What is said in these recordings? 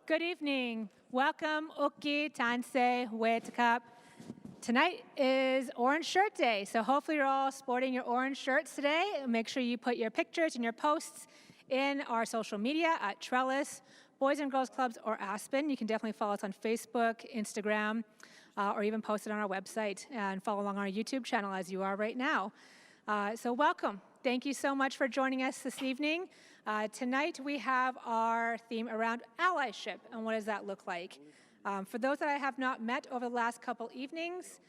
Good evening. Welcome, Uki, Tansei, Wetakap. Tonight is Orange Shirt Day, so hopefully you're all sporting your orange shirts today. Make sure you put your pictures and your posts in our social media at Trellis, Boys and Girls Clubs, or Aspen. You can definitely follow us on Facebook, Instagram, or even post it on our website and follow along our YouTube channel as you are right now. So welcome. Thank you so much for joining us this evening. Tonight we have our theme around allyship, and what does that look like? For those that I have not met over the last couple evenings,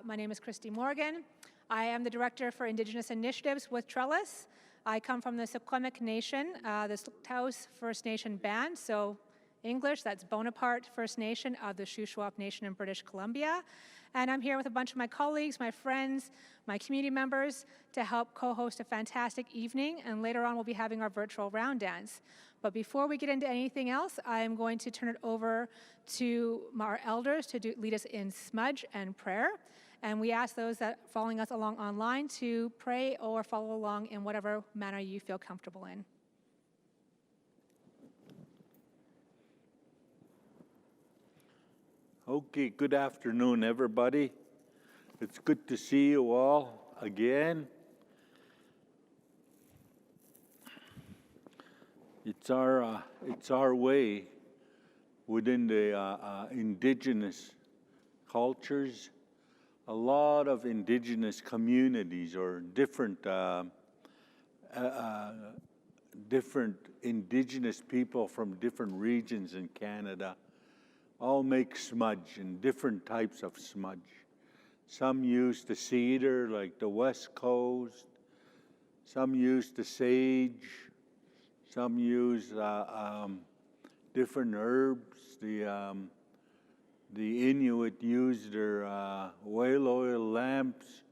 my name is Christy Morgan. I am the Director for Indigenous Initiatives with Trellis. I come from the Secwepemc Nation, the Slicktaus First Nation band, so English, that's Bonaparte First Nation of the Shuswap Nation in British Columbia. And I'm here with a bunch of my colleagues, my friends, my community members to help co-host a fantastic evening. And later on, we'll be having our virtual round dance. But before we get into anything else, I'm going to turn it over to our elders to lead us in smudge and prayer. And we ask those that are following us along online to pray or follow along in whatever manner you feel comfortable in. Okay, good afternoon, everybody. It's good to see you all again. It's our way within the indigenous cultures. A lot of indigenous communities or different indigenous people from different regions in Canada all make smudge and different types of smudge. Some use the cedar, like the West Coast. Some use the sage. Some use different herbs. The Inuit use their whale oil lamps.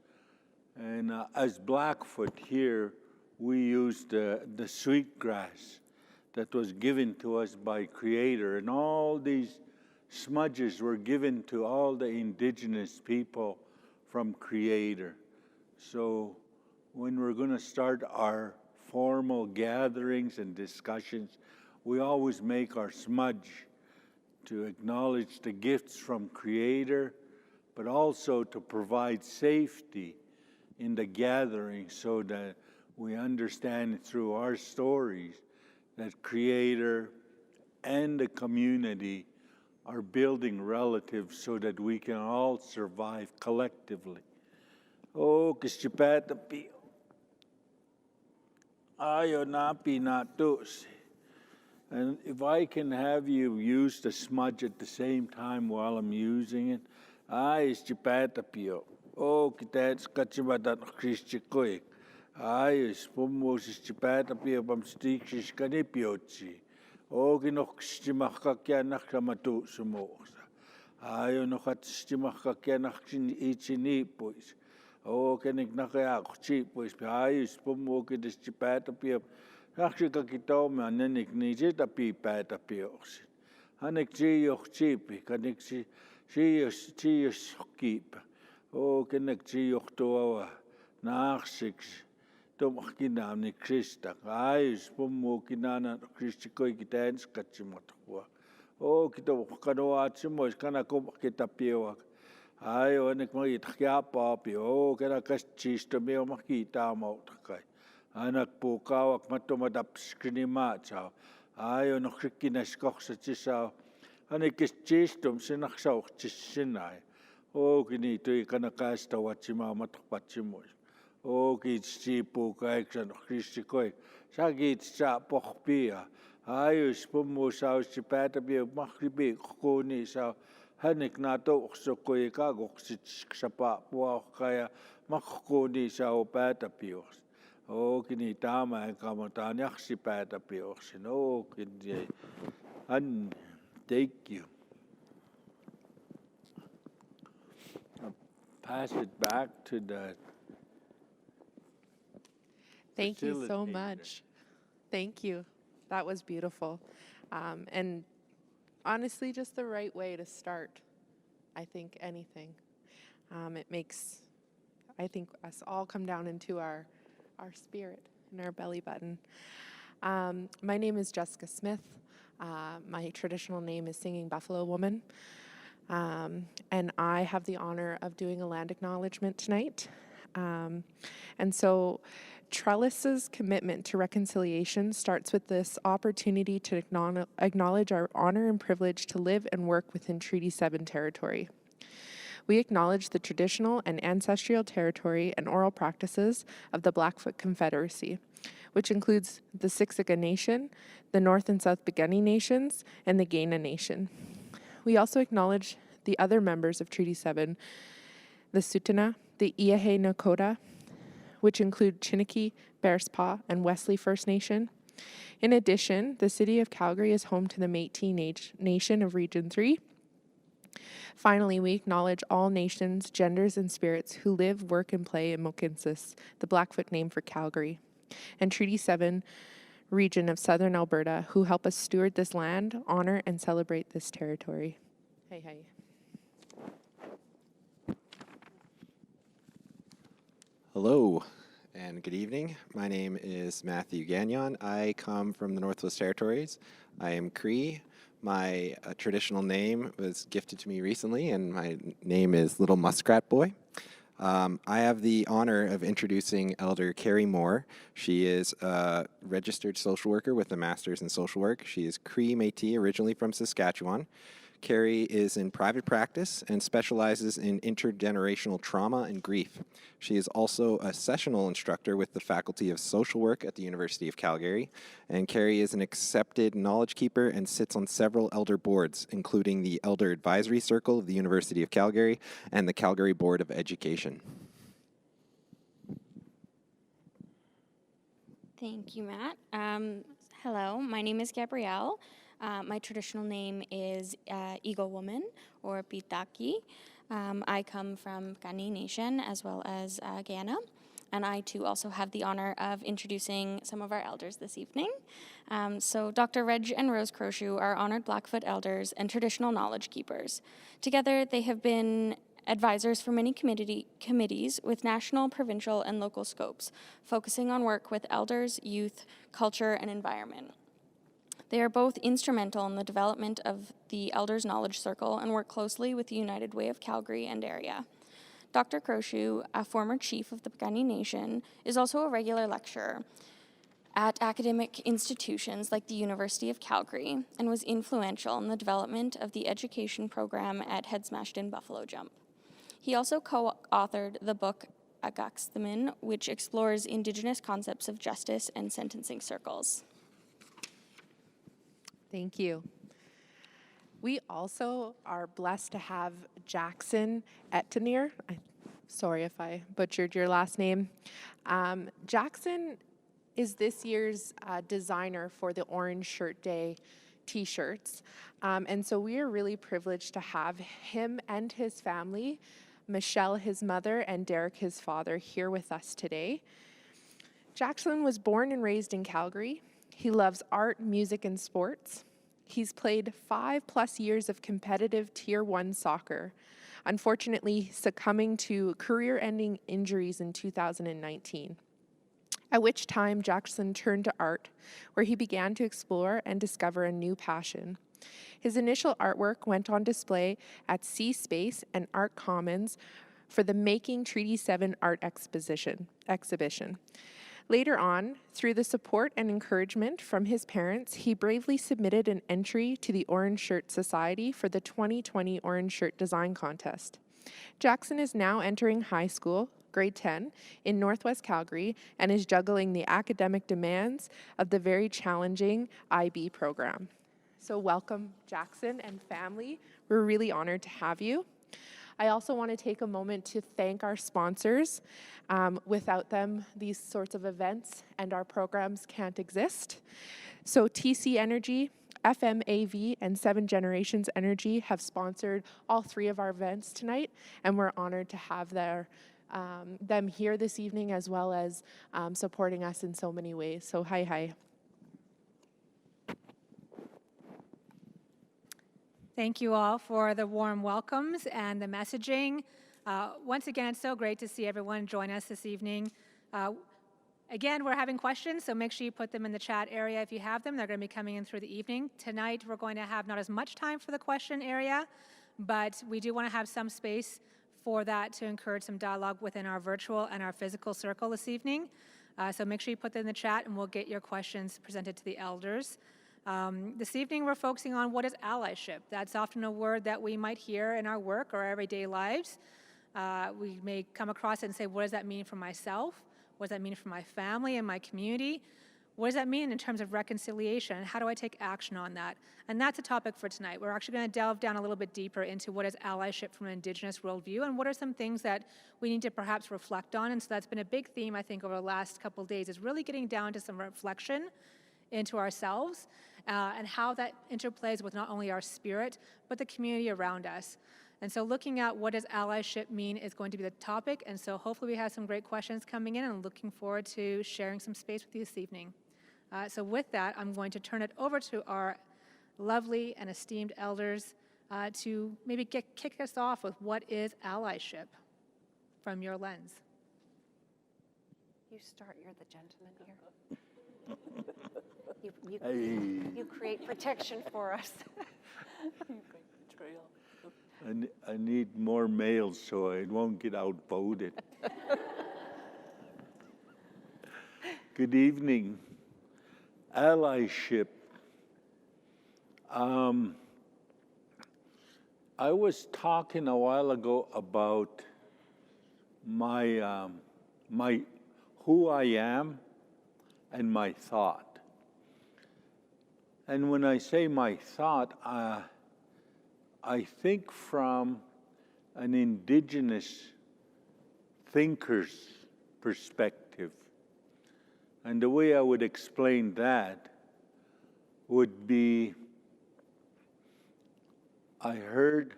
And as Blackfoot here, we use the sweetgrass that was given to us by Creator. And all these smudges were given to all the indigenous people from Creator. So when we're going to start our formal gatherings and discussions, we always make our smudge to acknowledge the gifts from Creator, but also to provide safety in the gathering so that we understand through our stories that Creator and the community are building relatives so that we can all survive collectively. Oh, kistipatapi. Ayo napi natus. And if I can have you use the smudge at the same time while I'm using it, istipatapio. Oh, kitats kachimatat christikoik. Is pumos istipatapio bam stikis kanipiochi. O ginoxtimachkakianach kamatu sumosa. Ayo no hatstimachkakianach ichini pues. O keniknakayak chi pues. Ayo spumo kidistipatapio. Nachikakitome anenik nijitapi patapios. Hanek chiyok chipi, kanek chiyos keep. O kenek chiyok toa. Nachsix. Tomachkinam ni Krista. Ayos pumo kinana Kristikoy kitans kachimatwa. O kito kanoachimo is kanakom kitapioak. Ayo anek magit papi. O kana kaschisto meo makita mautakay. Anak po kawak matumadap skrinima chao. Ayo no krikinaskok sa chisaw. Anek kischistum sinaksaw chisinay. O kinito ikanakasta wachima matukpachimo. O kitsipo kaiksan Christikoi. Sagit sa pokpia. Ayos pumo sa sipatabi makribi kuni sa hanik nato oksokoy kagok sa papua kaya makukuni sa opatapios. O kinitama ang kamantanyak sipatapios. O kinjay. And thank you. I'll pass it back to the Thank you so much. Thank you. That was beautiful. And honestly, just the right way to start, I think, anything. It makes, I think, us all come down into our spirit and our belly button. My name is Jessica Smith. My traditional name is Singing Buffalo Woman. And I have the honor of doing a land acknowledgement tonight. And so Trellis's commitment to reconciliation starts with this opportunity to acknowledge our honor and privilege to live and work within Treaty 7 territory. We acknowledge the traditional and ancestral territory and oral practices of the Blackfoot Confederacy, which includes the Siksika Nation, the North and South Piikani Nations, and the Kainai Nation. We also acknowledge the other members of Treaty 7, the Tsuut'ina, the Iahe Nakota, which include Chiniki, Bearspaw, and Wesley First Nation. In addition, the City of Calgary is home to the Métis Nation of Region 3. Finally, we acknowledge all nations, genders, and spirits who live, work, and play in Mohkinstsis, the Blackfoot name for Calgary, and Treaty 7 region of Southern Alberta, who help us steward this land, honor, and celebrate this territory. Hey, hey. Hello and good evening. My name is Matthew Gagnon. I come from the Northwest Territories. I am Cree. My traditional name was gifted to me recently, and my name is Little Muskrat Boy. I have the honor of introducing Elder Carrie Moore. She is a registered social worker with a master's in social work. She is Cree Métis, originally from Saskatchewan. Carrie is in private practice and specializes in intergenerational trauma and grief. She is also a sessional instructor with the Faculty of Social Work at the University of Calgary. And Carrie is an accepted knowledge keeper and sits on several elder boards, including the Elder Advisory Circle of the University of Calgary and the Calgary Board of Education. Thank you, Matt. Hello, my name is Gabrielle. My traditional name is Eagle Woman or Pitaki. I come from Piikani Nation as well as Guyana, and I too also have the honor of introducing some of our elders this evening. So Dr. Reg and Rose Croshoe are honored Blackfoot elders and traditional knowledge keepers. Together, they have been advisors for many committees with national, provincial, and local scopes, focusing on work with elders, youth, culture, and environment. They are both instrumental in the development of the Elders Knowledge Circle and work closely with the United Way of Calgary and area. Dr. Croshoe, a former chief of the Piikani Nation, is also a regular lecturer at academic institutions like the University of Calgary and was influential in the development of the education program at Head Smashed In Buffalo Jump. He also co-authored the book Agaxthamin, which explores Indigenous concepts of justice and sentencing circles. Thank you. We also are blessed to have Jackson Etanier. Sorry if I butchered your last name. Jackson is this year's designer for the Orange Shirt Day t-shirts. And so we are really privileged to have him and his family, Michelle, his mother, and Derek, his father, here with us today. Jackson was born and raised in Calgary. He loves art, music, and sports. He's played 5+ years of competitive Tier 1 soccer, unfortunately succumbing to career-ending injuries in 2019, at which time Jackson turned to art, where he began to explore and discover a new passion. His initial artwork went on display at Sea Space and Art Commons for the Making Treaty 7 art exhibition. Later on, through the support and encouragement from his parents, he bravely submitted an entry to the Orange Shirt Society for the 2020 Orange Shirt Design Contest. Jackson is now entering high school, grade 10, in Northwest Calgary, and is juggling the academic demands of the very challenging IB program. So welcome, Jackson and family. We're really honored to have you. I also want to take a moment to thank our sponsors. Without them, these sorts of events and our programs can't exist. So TC Energy, FMAV, and 7 Generations Energy have sponsored all 3 of our events tonight, and we're honored to have them here this evening, as well as supporting us in so many ways. So hi. Thank you all for the warm welcomes and the messaging. Once again, it's so great to see everyone join us this evening. Again, we're having questions, so make sure you put them in the chat area if you have them. They're going to be coming in through the evening. Tonight, we're going to have not as much time for the question area, but we do want to have some space for that to encourage some dialogue within our virtual and our physical circle this evening. So make sure you put them in the chat, and we'll get your questions presented to the elders. This evening, we're focusing on what is allyship. That's often a word that we might hear in our work or everyday lives. We may come across it and say, what does that mean for myself? What does that mean for my family and my community? What does that mean in terms of reconciliation? How do I take action on that? And that's a topic for tonight. We're actually going to delve down a little bit deeper into what is allyship from an Indigenous worldview and what are some things that we need to perhaps reflect on. And so that's been a big theme, I think, over the last couple of days, is really getting down to some reflection into ourselves and how that interplays with not only our spirit, but the community around us. And so looking at what does allyship mean is going to be the topic. And so hopefully we have some great questions coming in, and I'm looking forward to sharing some space with you this evening. So with that, I'm going to turn it over to our lovely and esteemed elders to maybe kick us off with what is allyship from your lens. You start, you're the gentleman here. You create protection for us. I need more males so I won't get outvoted. Good evening. Allyship. I was talking a while ago about my who I am and my thought. And when I say my thought, I think from an Indigenous thinker's perspective. And the way I would explain that would be, I heard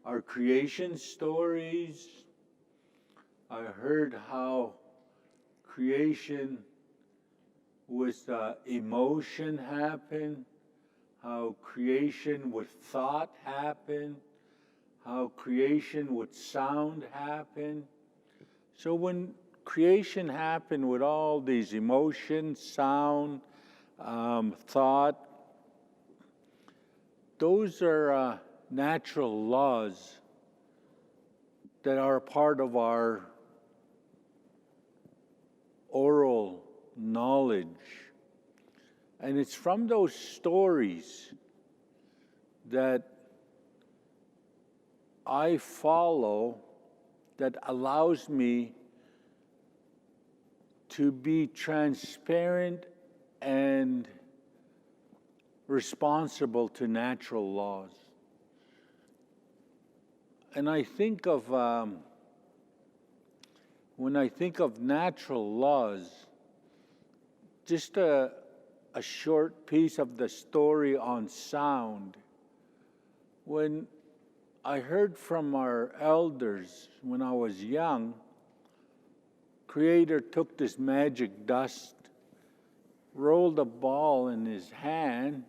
our creation stories. I heard how creation with emotion happened, how creation with thought happened, how creation with sound happened. So when creation happened with all these emotions, sound, thought, those are natural laws that are a part of our oral knowledge. And it's from those stories that I follow that allows me to be transparent and responsible to natural laws. And I think of, when I think of natural laws, just a short piece of the story on sound. When I heard from our elders when I was young, Creator took this magic dust, rolled a ball in his hand,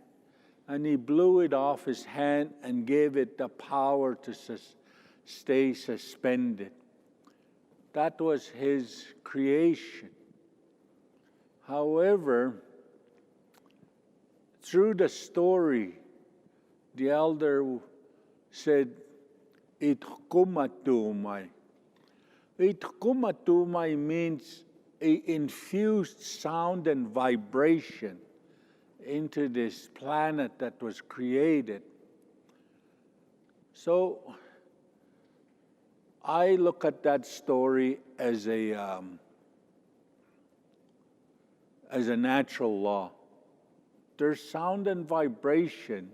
and he blew it off his hand and gave it the power to stay suspended. That was his creation. However, through the story, the elder said, "Itkumatumai." Itkumatumai means an infused sound and vibration into this planet that was created. So I look at that story as a natural law. There's sound and vibration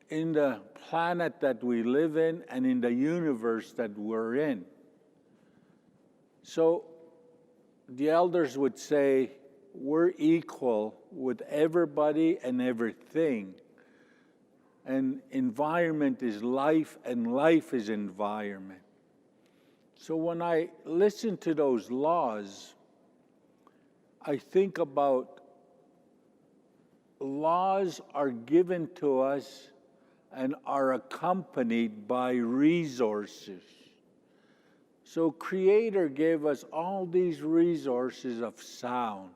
in the planet that we live in and in the universe that we're in. So the elders would say, we're equal with everybody and everything. And environment is life, and life is environment. So when I listen to those laws, I think about laws are given to us and are accompanied by resources. So Creator gave us all these resources of sound.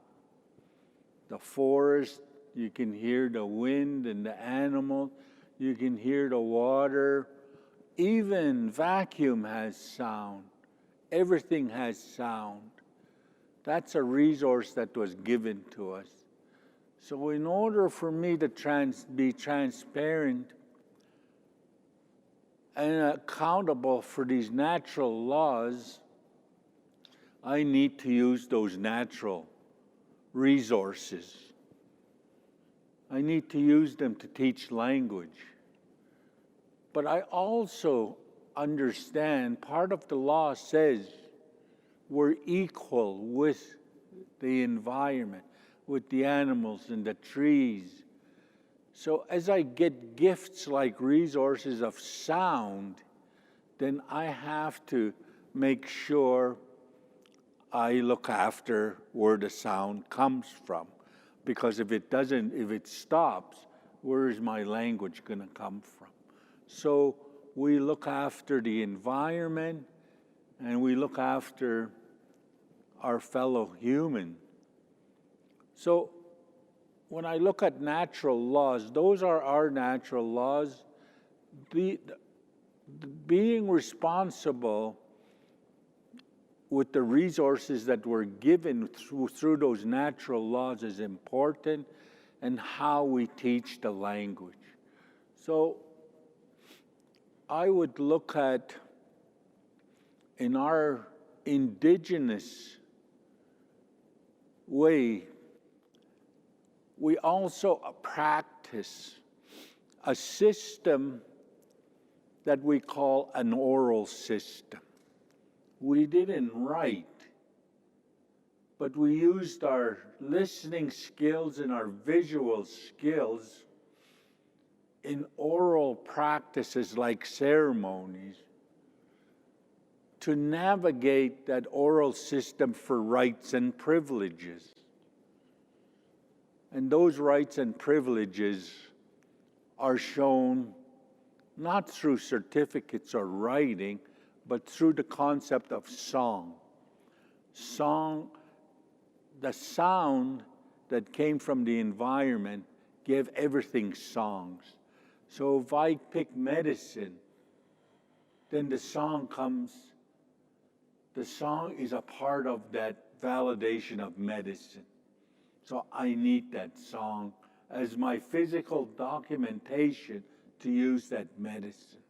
The forest, you can hear the wind and the animal, you can hear the water. Even vacuum has sound. Everything has sound. That's a resource that was given to us. So in order for me to be transparent and accountable for these natural laws, I need to use those natural resources. I need to use them to teach language. But I also understand part of the law says we're equal with the environment, with the animals and the trees. So as I get gifts like resources of sound, then I have to make sure I look after where the sound comes from. Because if it stops, where is my language going to come from? So we look after the environment and we look after our fellow human. So when I look at natural laws, those are our natural laws. Being responsible with the resources that we're given through those natural laws is important, and how we teach the language. So I would look at, in our indigenous way, we also practice a system that we call an oral system. We didn't write, but we used our listening skills and our visual skills in oral practices like ceremonies to navigate that oral system for rights and privileges. And those rights and privileges are shown not through certificates or writing, but through the concept of song. Song, the sound that came from the environment gave everything songs. So if I pick medicine, then the song is a part of that validation of medicine. So I need that song as my physical documentation to use that medicine.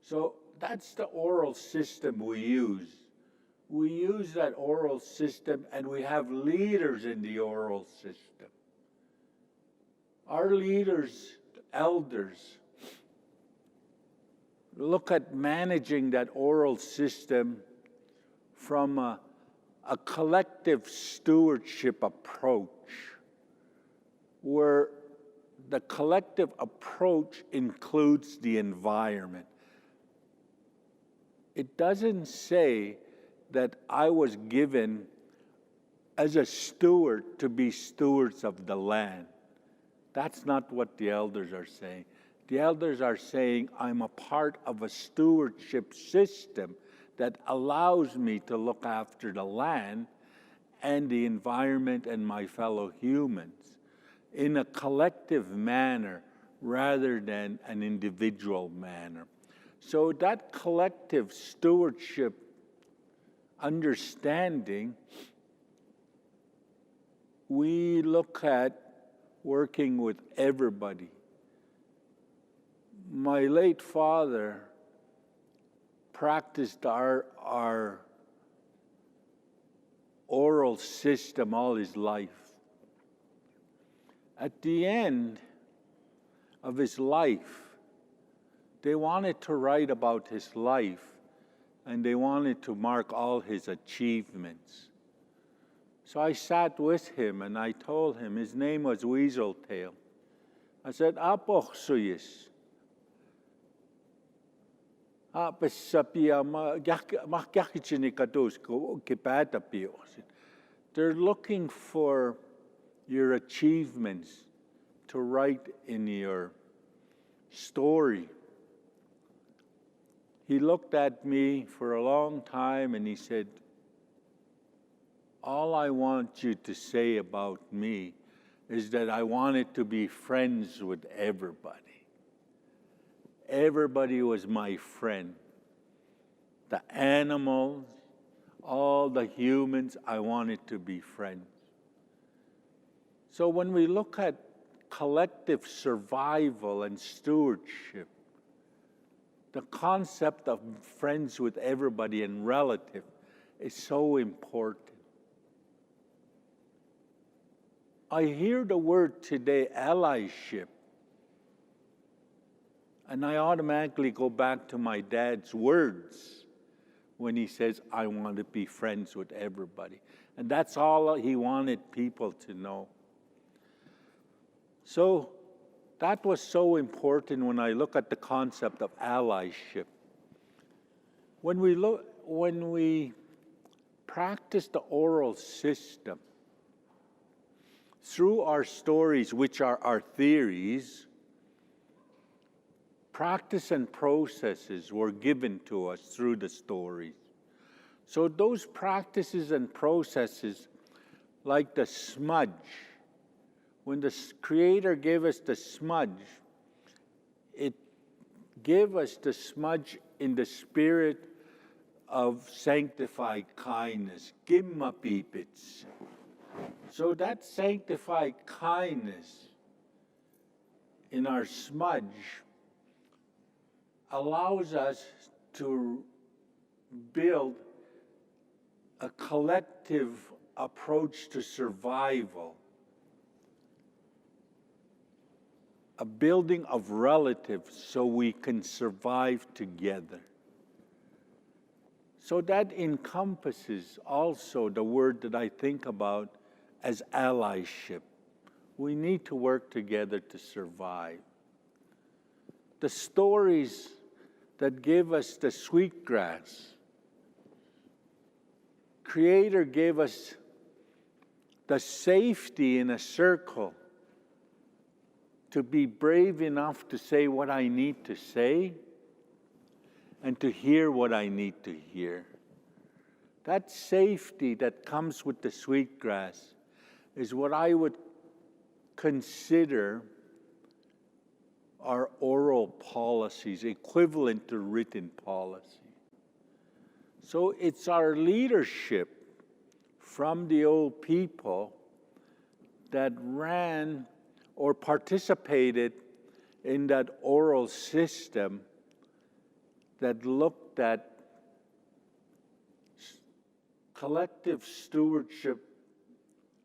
So that's the oral system we use. We use that oral system, and we have leaders in the oral system. Our leaders, elders, look at managing that oral system from a collective stewardship approach, where the collective approach includes the environment. It doesn't say that I was given as a steward to be stewards of the land. That's not what the elders are saying. The elders are saying I'm a part of a stewardship system that allows me to look after the land and the environment and my fellow humans in a collective manner rather than an individual manner. So that collective stewardship understanding, we look at working with everybody. My late father practiced our oral system all his life. At the end of his life, they wanted to write about his life, and they wanted to mark all his achievements. So I sat with him and I told him, his name was Weaseltail. I said, Apo suyis. They're looking for your achievements to write in your story. he looked at me for a long time and he said, all I want you to say about me is that I wanted to be friends with everybody. Everybody was my friend. The animals, all the humans, I wanted to be friends. So when we look at collective survival and stewardship, the concept of friends with everybody and relative is so important. I hear the word today, allyship, and I automatically go back to my dad's words when he says, I want to be friends with everybody. And that's all he wanted people to know. So that was so important when I look at the concept of allyship. When we practice the oral system, through our stories, which are our theories, practice and processes were given to us through the stories. So those practices and processes, like the smudge, when the Creator gave us the smudge, it gave us the smudge in the spirit of sanctified kindness, gimmapipits. So that sanctified kindness in our smudge allows us to build a collective approach to survival, a building of relatives so we can survive together. So that encompasses also the word that I think about as allyship. We need to work together to survive. The stories that give us the sweetgrass, Creator gave us the safety in a circle to be brave enough to say what I need to say and to hear what I need to hear. That safety that comes with the sweetgrass is what I would consider our oral policies, equivalent to written policy. So it's our leadership from the old people that ran or participated in that oral system that looked at collective stewardship,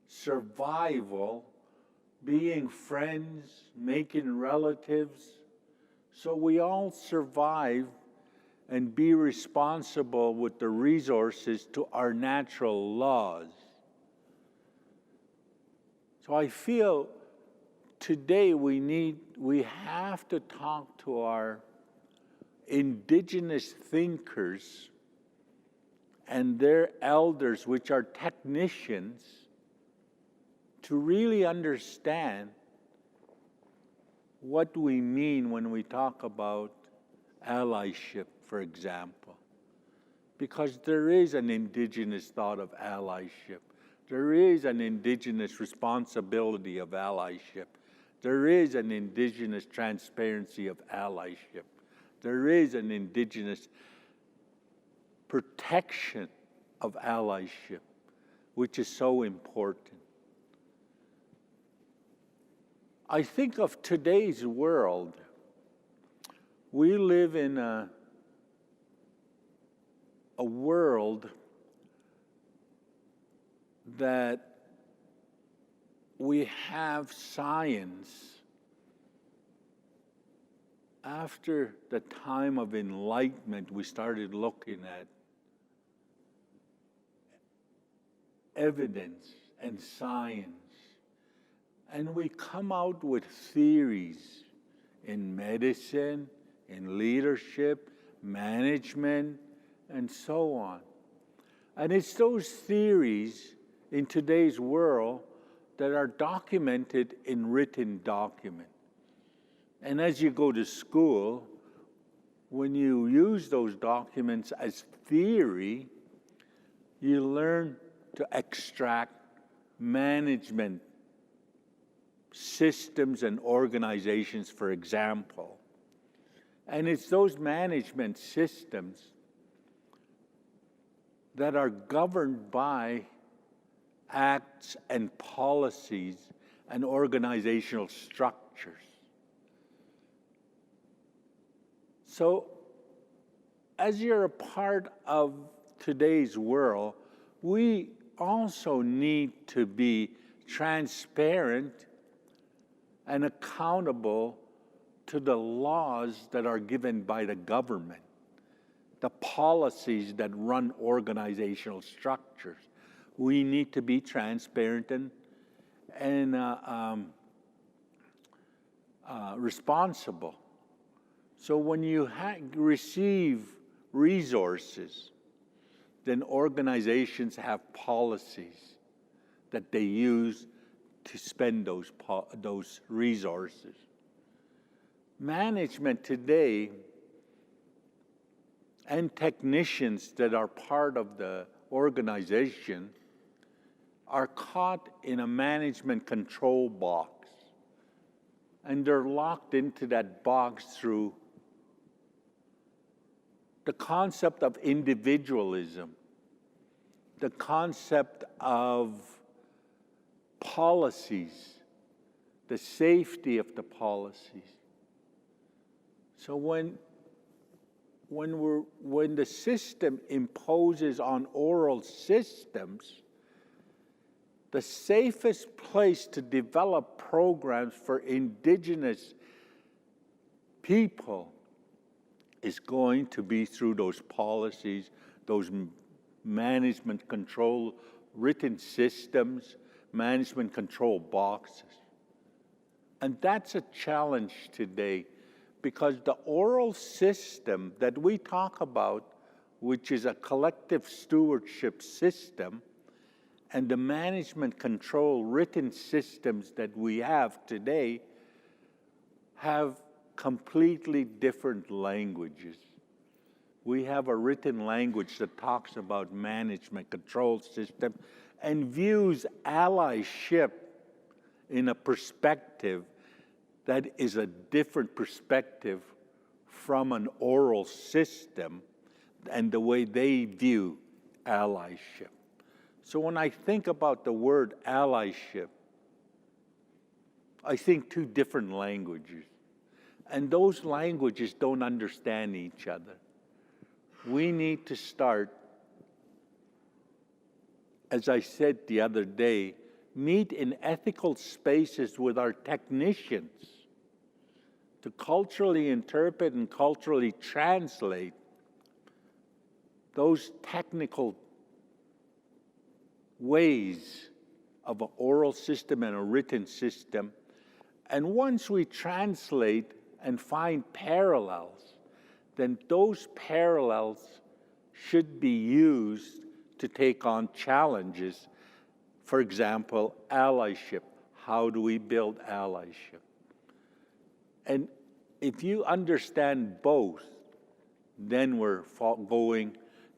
survival, being friends, making relatives, so we all survive and be responsible with the resources to our natural laws. So I feel today we have to talk to our indigenous thinkers and their elders, which are technicians, to really understand what we mean when we talk about allyship, for example. Because there is an indigenous thought of allyship. There is an indigenous responsibility of allyship. There is an indigenous transparency of allyship. There is an indigenous protection of allyship, which is so important. I think of today's world. We live in a world that we have science. After the time of enlightenment, we started looking at evidence and science. And we come out with theories in medicine, in leadership, management, and so on. And it's those theories in today's world that are documented in written document. And as you go to school, when you use those documents as theory, you learn to extract management systems and organizations, for example. And it's those management systems that are governed by acts and policies and organizational structures. So, as you're a part of today's world, we also need to be transparent and accountable to the laws that are given by the government, the policies that run organizational structures. We need to be transparent and responsible. So when you receive resources, then organizations have policies that they use to spend those resources. Management today and technicians that are part of the organization are caught in a management control box. And they're locked into that box through the concept of individualism, the concept of policies, the safety of the policies. So when the system imposes on oral systems, the safest place to develop programs for indigenous people is going to be through those policies, those management control written systems, management control boxes. And that's a challenge today, because the oral system that we talk about, which is a collective stewardship system, and the management control written systems that we have today have completely different languages. We have a written language that talks about management control system and views allyship in a perspective that is a different perspective from an oral system and the way they view allyship. So when I think about the word allyship, I think two different languages. And those languages don't understand each other. We need to start, as I said the other day, meet in ethical spaces with our technicians to culturally interpret and culturally translate those technical ways of an oral system and a written system. And once we translate and find parallels, then those parallels should be used to take on challenges. For example, allyship. How do we build allyship? And if you understand both, then we're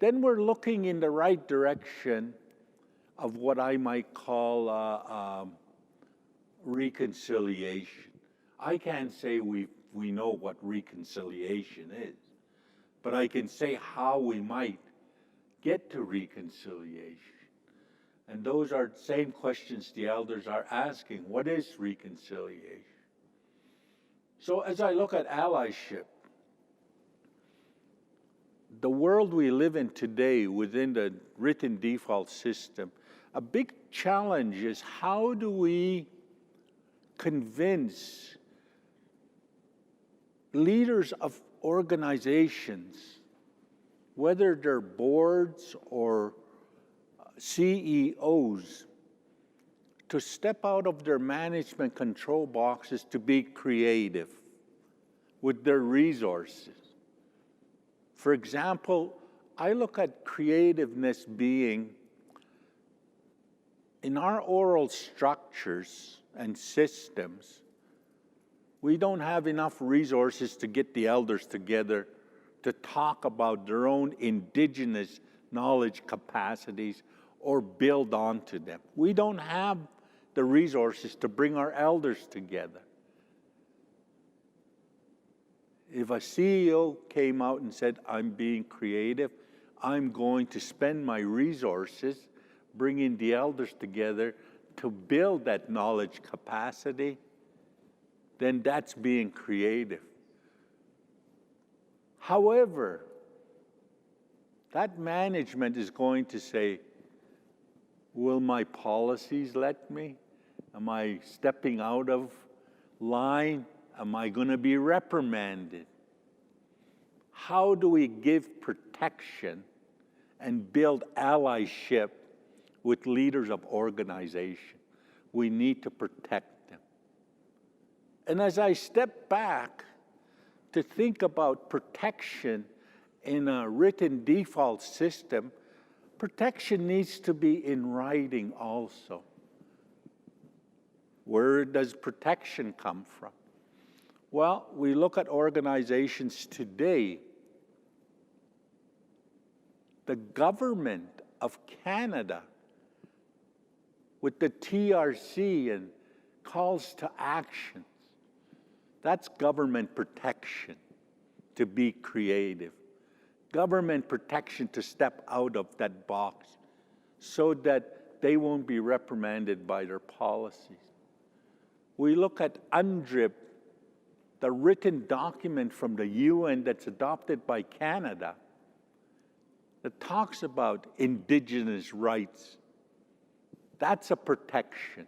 looking in the right direction of what I might call reconciliation. I can't say we know what reconciliation is, but I can say how we might get to reconciliation. And those are the same questions the elders are asking. What is reconciliation? So as I look at allyship, the world we live in today within the written default system, a big challenge is how do we convince leaders of organizations, whether they're boards or CEOs, to step out of their management control boxes to be creative with their resources. For example, I look at creativeness being in our oral structures and systems. We don't have enough resources to get the elders together to talk about their own indigenous knowledge capacities or build onto them. We don't have the resources to bring our elders together. If a CEO came out and said, I'm being creative, I'm going to spend my resources bringing the elders together to build that knowledge capacity, then that's being creative. However, that management is going to say, will my policies let me? Am I stepping out of line? Am I going to be reprimanded? How do we give protection and build allyship with leaders of organization? We need to protect them. And as I step back to think about protection in a written default system, protection needs to be in writing also. Where does protection come from? Well, we look at organizations today. The government of Canada, with the TRC and calls to actions, that's government protection, to be creative. Government protection to step out of that box so that they won't be reprimanded by their policies. We look at UNDRIP, the written document from the UN that's adopted by Canada that talks about Indigenous rights. That's a protection.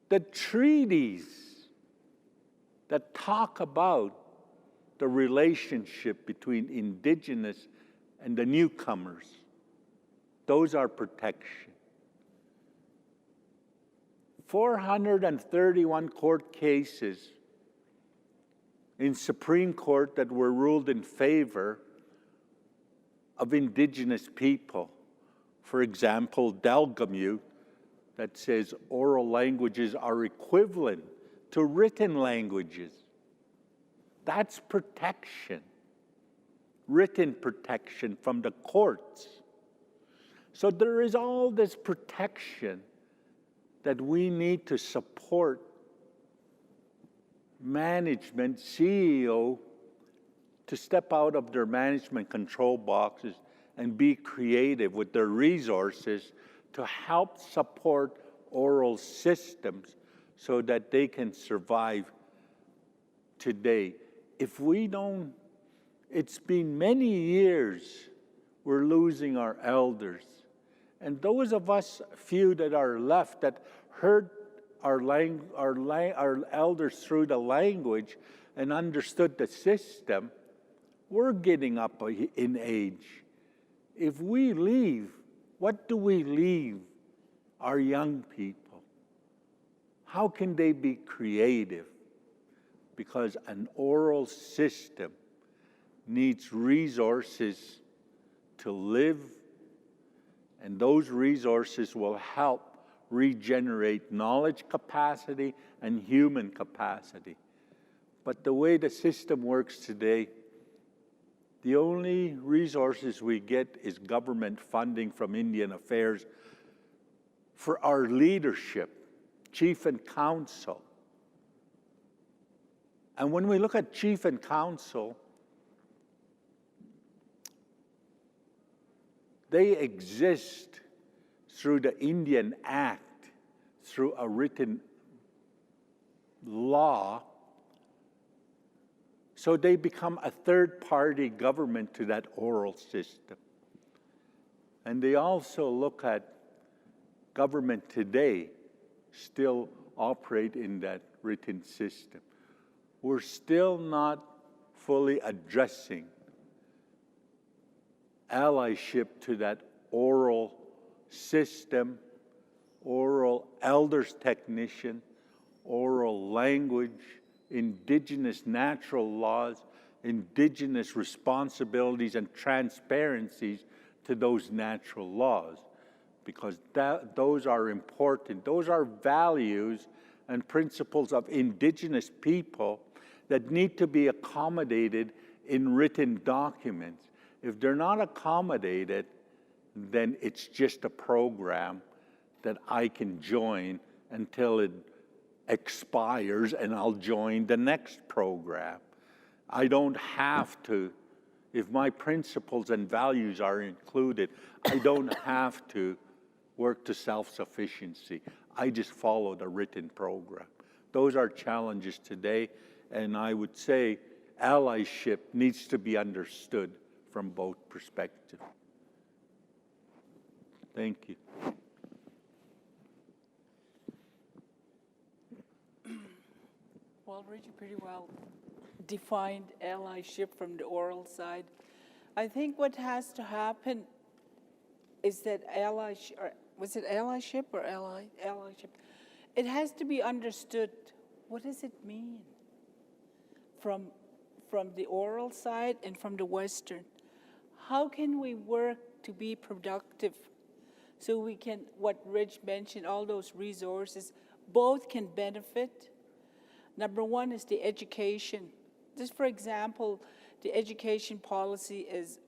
The treaties that talk about the relationship between Indigenous and the newcomers, those are protection. 431 court cases in Supreme Court that were ruled in favor of Indigenous people. For example, Delgamute, that says oral languages are equivalent to written languages. That's protection, written protection from the courts. So there is all this protection that we need to support management, CEO, to step out of their management control boxes and be creative with their resources to help support oral systems so that they can survive today. If we don't, it's been many years we're losing our elders. And those of us, few that are left, that heard our elders through the language and understood the system, we're getting up in age. If we leave, what do we leave our young people? How can they be creative? Because an oral system needs resources to live, and those resources will help regenerate knowledge capacity and human capacity. But the way the system works today, the only resources we get is government funding from Indian Affairs for our leadership, chief and council. And when we look at chief and council, they exist through the Indian Act, through a written law. So they become a third-party government to that oral system. And they also look at government today still operate in that written system. We're still not fully addressing allyship to that oral system, oral elders technician, oral language, Indigenous natural laws, Indigenous responsibilities and transparencies to those natural laws, because those are important. Those are values and principles of Indigenous people that need to be accommodated in written documents. If they're not accommodated, then it's just a program that I can join until it expires, and I'll join the next program. I don't have to, if my principles and values are included, I don't have to work to self-sufficiency. I just follow the written program. Those are challenges today, and I would say allyship needs to be understood from both perspectives. Thank you. Well, Richie pretty well defined allyship from the oral side. I think what has to happen is that allyship, was it allyship or allyship? It has to be understood. What does it mean from the oral side and from the Western? How can we work to be productive so we can, what Rich mentioned, all those resources, both can benefit? Number one is the education. Just for example, the education policy is,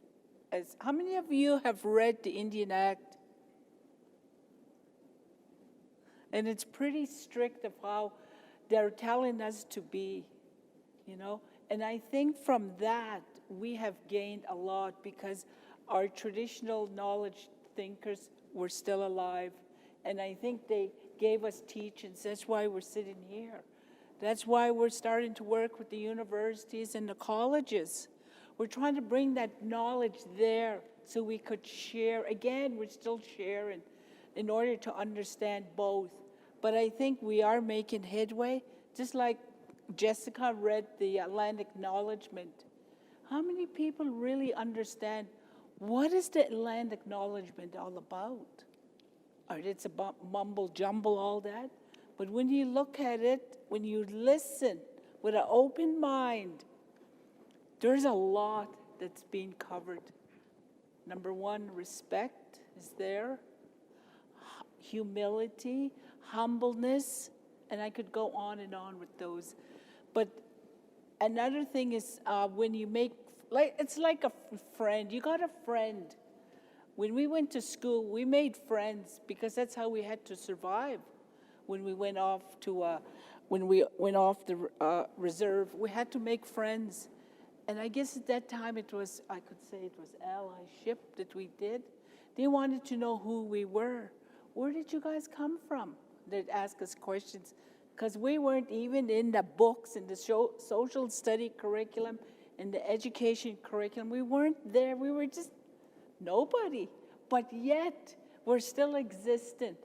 how many of you have read the Indian Act? And it's pretty strict of how they're telling us to be, you know? And I think from that, we have gained a lot because our traditional knowledge thinkers were still alive. And I think they gave us teachings. That's why we're sitting here. That's why we're starting to work with the universities and the colleges. We're trying to bring that knowledge there so we could share. Again, we're still sharing in order to understand both. But I think we are making headway, just like Jessica read the land acknowledgement. How many people really understand what is the land acknowledgement all about? Or it's about mumble jumble, all that. But when you look at it, when you listen with an open mind, there's a lot that's being covered. Number one, respect is there, humility, humbleness, and I could go on and on with those. But another thing is when you make, it's like a friend. You got a friend. When we went to school, we made friends because that's how we had to survive. When we went off to, the reserve, we had to make friends. And I guess at that time it was, I could say it was allyship that we did. They wanted to know who we were. Where did you guys come from? They'd ask us questions because we weren't even in the books, in the social study curriculum, in the education curriculum. We weren't there. We were just nobody. But yet we're still existent.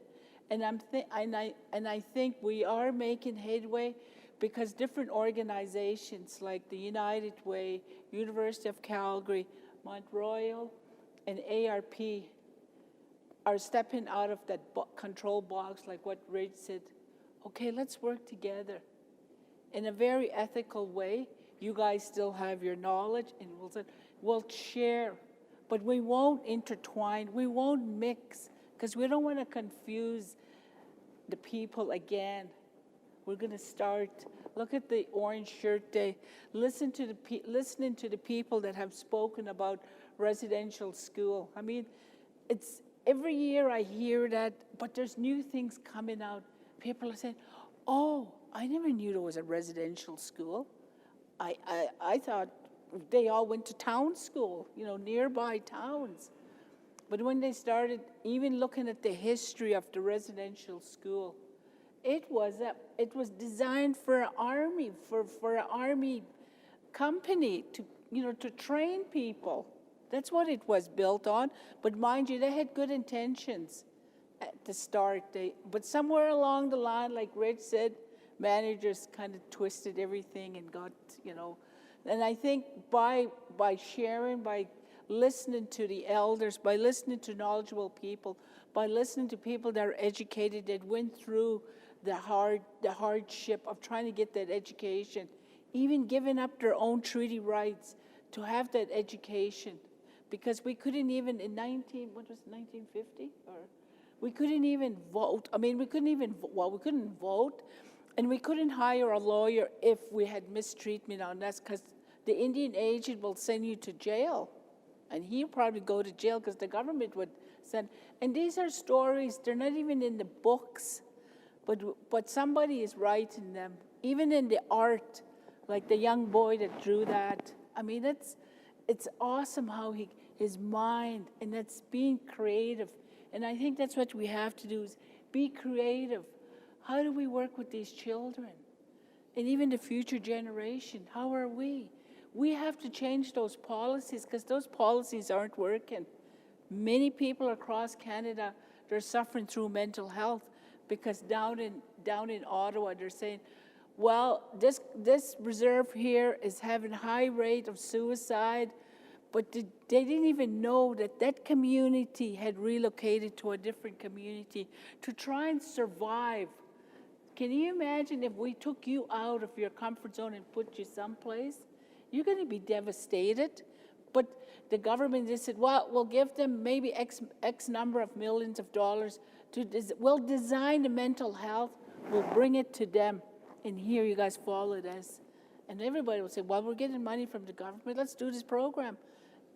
And I think we are making headway because different organizations like the United Way, University of Calgary, Mount Royal, and ARP are stepping out of that control box, like what Rich said. Okay, let's work together in a very ethical way. You guys still have your knowledge, and we'll share, but we won't intertwine. We won't mix because we don't want to confuse the people again. We're going to start. Look at the Orange Shirt Day. Listening to the people that have spoken about residential school. I mean, it's every year I hear that, but there's new things coming out. People are saying, "Oh, I never knew there was a residential school. I thought they all went to town school, you know, nearby towns." But when they started even looking at the history of the residential school, it was designed for an army, for an army company to train people. That's what it was built on. But mind you, they had good intentions at the start. But somewhere along the line, like Rich said, managers kind of twisted everything and got, And I think by sharing, by listening to the elders, by listening to knowledgeable people, by listening to people that are educated, that went through the hardship of trying to get that education, even giving up their own treaty rights to have that education. Because we couldn't even, in 1950? Or we couldn't even vote. I mean, we couldn't vote, and we couldn't hire a lawyer if we had mistreatment on us, because the Indian agent will send you to jail. And he'll probably go to jail because the government would send. And these are stories, they're not even in the books, but somebody is writing them. Even in the art, like the young boy that drew that. I mean, it's awesome how his mind, and that's being creative. And I think that's what we have to do is be creative. How do we work with these children? And even the future generation, how are we? We have to change those policies because those policies aren't working. Many people across Canada, they're suffering through mental health because down in Ottawa, they're saying, well, this reserve here is having high rate of suicide, but they didn't even know that that community had relocated to a different community to try and survive. Can you imagine if we took you out of your comfort zone and put you someplace? You're going to be devastated. But the government just said, well, we'll give them maybe X number of millions of dollars. We'll design the mental health. We'll bring it to them. And here you guys follow this. And everybody will say, well, we're getting money from the government. Let's do this program.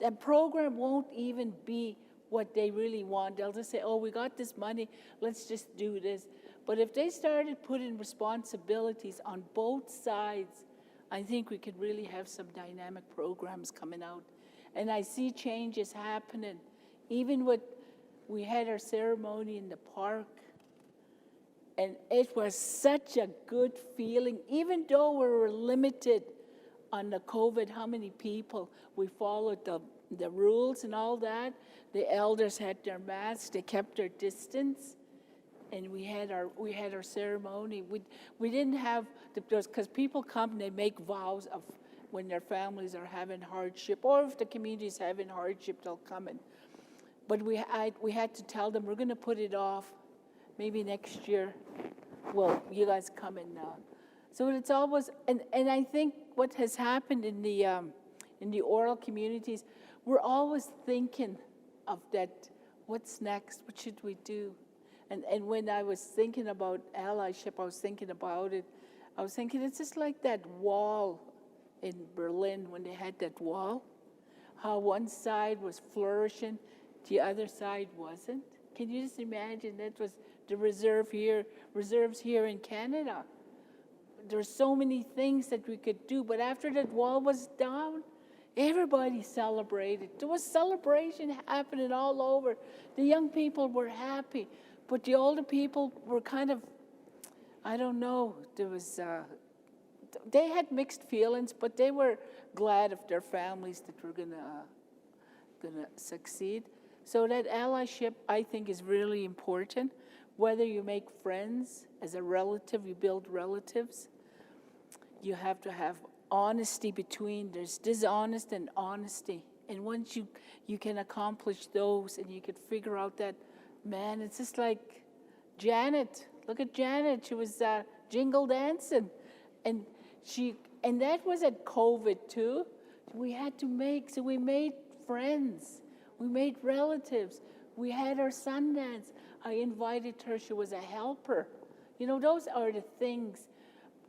That program won't even be what they really want. They'll just say, oh, we got this money. Let's just do this. But if they started putting responsibilities on both sides, I think we could really have some dynamic programs coming out. And I see changes happening. Even we had our ceremony in the park, and it was such a good feeling. Even though we were limited on the COVID, how many people, we followed the rules and all that. The elders had their masks, they kept their distance. And we had our ceremony. We didn't have, because people come and they make vows of when their families are having hardship, or if the community is having hardship, they'll come in. But we had to tell them, we're going to put it off, maybe next year. Well, you guys come in now. So it's always, and I think what has happened in the oral communities, we're always thinking of that, what's next, what should we do? And when I was thinking about allyship, I was thinking about it. I was thinking it's just like that wall in Berlin when they had that wall, how one side was flourishing, the other side wasn't. Can you just imagine? That was the reserves here in Canada. There's so many things that we could do, but after that wall was down, everybody celebrated. There was celebration happening all over. The young people were happy. But the older people were kind of, I don't know, they had mixed feelings, but they were glad of their families that were gonna succeed. So that allyship, I think, is really important. Whether you make friends, as a relative, you build relatives, you have to have honesty between, there's dishonest and honesty. And once you can accomplish those and you can figure out that, man, it's just like Janet. Look at Janet. She was jingle dancing. And that was at COVID too. We had to so we made friends. We made relatives. We had our Sundance. I invited her. She was a helper. You know, those are the things.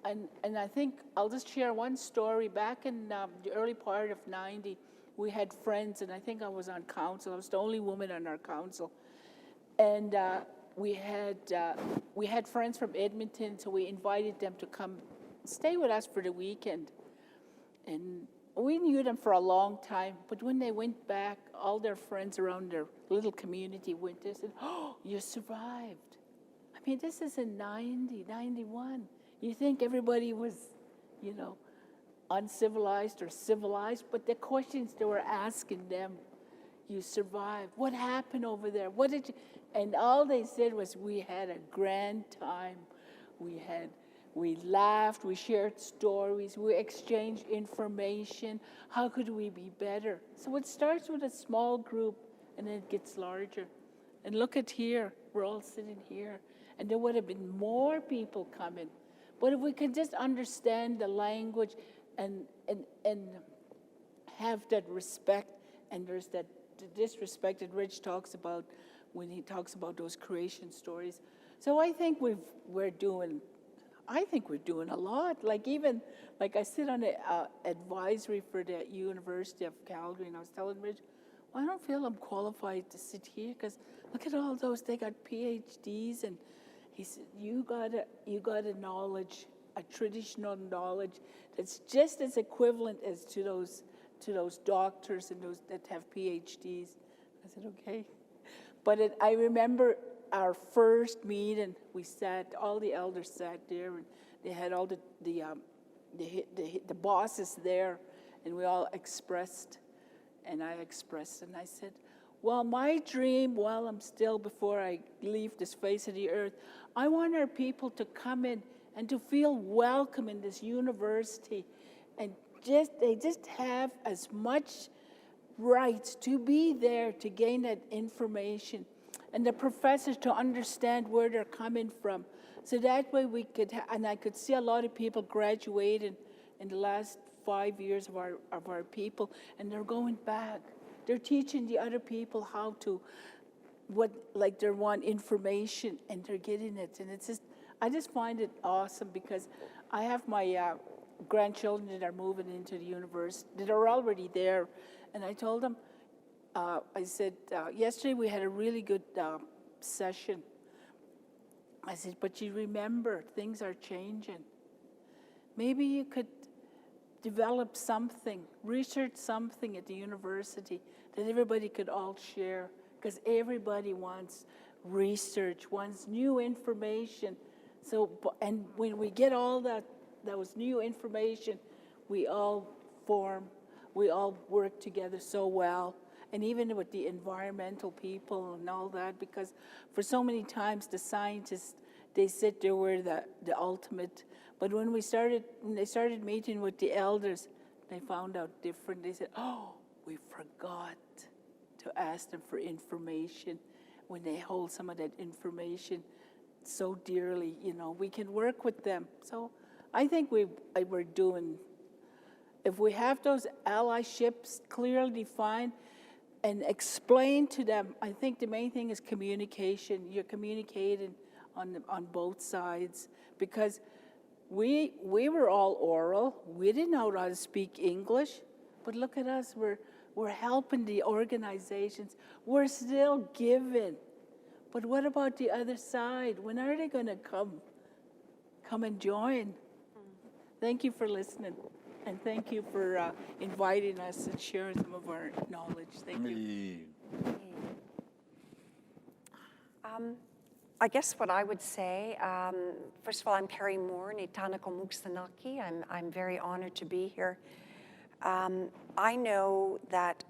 And I think I'll just share one story. Back in the early part of 90, we had friends, and I think I was on council. I was the only woman on our council. And we had friends from Edmonton, so we invited them to come stay with us for the weekend. And we knew them for a long time, but when they went back, all their friends around their little community went there and said, oh, you survived. I mean, this is in 90, 91. You think everybody was, you know, uncivilized or civilized, but the questions they were asking them, you survived. What happened over there? What did you? And all they said was, we had a grand time. We laughed, we shared stories, we exchanged information. How could we be better? So it starts with a small group and then it gets larger. And look at here, we're all sitting here. And there would have been more people coming. But if we could just understand the language and have that respect, and there's that disrespect that Rich talks about when he talks about those creation stories. So I think we're doing I think we're doing a lot. Like even, like I sit on the advisory for the University of Calgary, and I was telling Rich, well, I don't feel I'm qualified to sit here because look at all those, they got PhDs, and he said, you got a knowledge, a traditional knowledge that's just as equivalent as to those doctors and those that have PhDs. I said, okay. But I remember our first meeting, we sat, all the elders sat there, and they had all the bosses there, and we all expressed, and I expressed, and I said, well, my dream, while I'm still, before I leave this face of the earth, I want our people to come in and to feel welcome in this university, and they just have as much rights to be there to gain that information, and the professors to understand where they're coming from. So that way we could, and I could see a lot of people graduating in the last 5 years of our people, and they're going back. They're teaching the other people how to, they want information, and they're getting it. And it's just, I just find it awesome because I have my grandchildren that are moving into the university, that are already there. And I told them, I said, yesterday we had a really good session. I said, but you remember, things are changing. Maybe you could develop something, research something at the university that everybody could all share, because everybody wants research, wants new information. So, and when we get all those new information, we all work together so well. And even with the environmental people and all that, because for so many times the scientists, they said they were the ultimate. But when they started meeting with the elders, they found out different. They said, oh, we forgot to ask them for information. When they hold some of that information so dearly, we can work with them. So I think we're doing, if we have those allyships clearly defined and explain to them, I think the main thing is communication. You're communicating on both sides, because we were all oral. We didn't know how to speak English, but look at us. We're helping the organizations. We're still giving. But what about the other side? When are they going to come and join? Thank you for listening, and thank you for inviting us and sharing some of our knowledge. Thank you. I guess what I would say, first of all, I'm Carrie Moore, Nitanako Muksanaki. I'm very honored to be here. I know that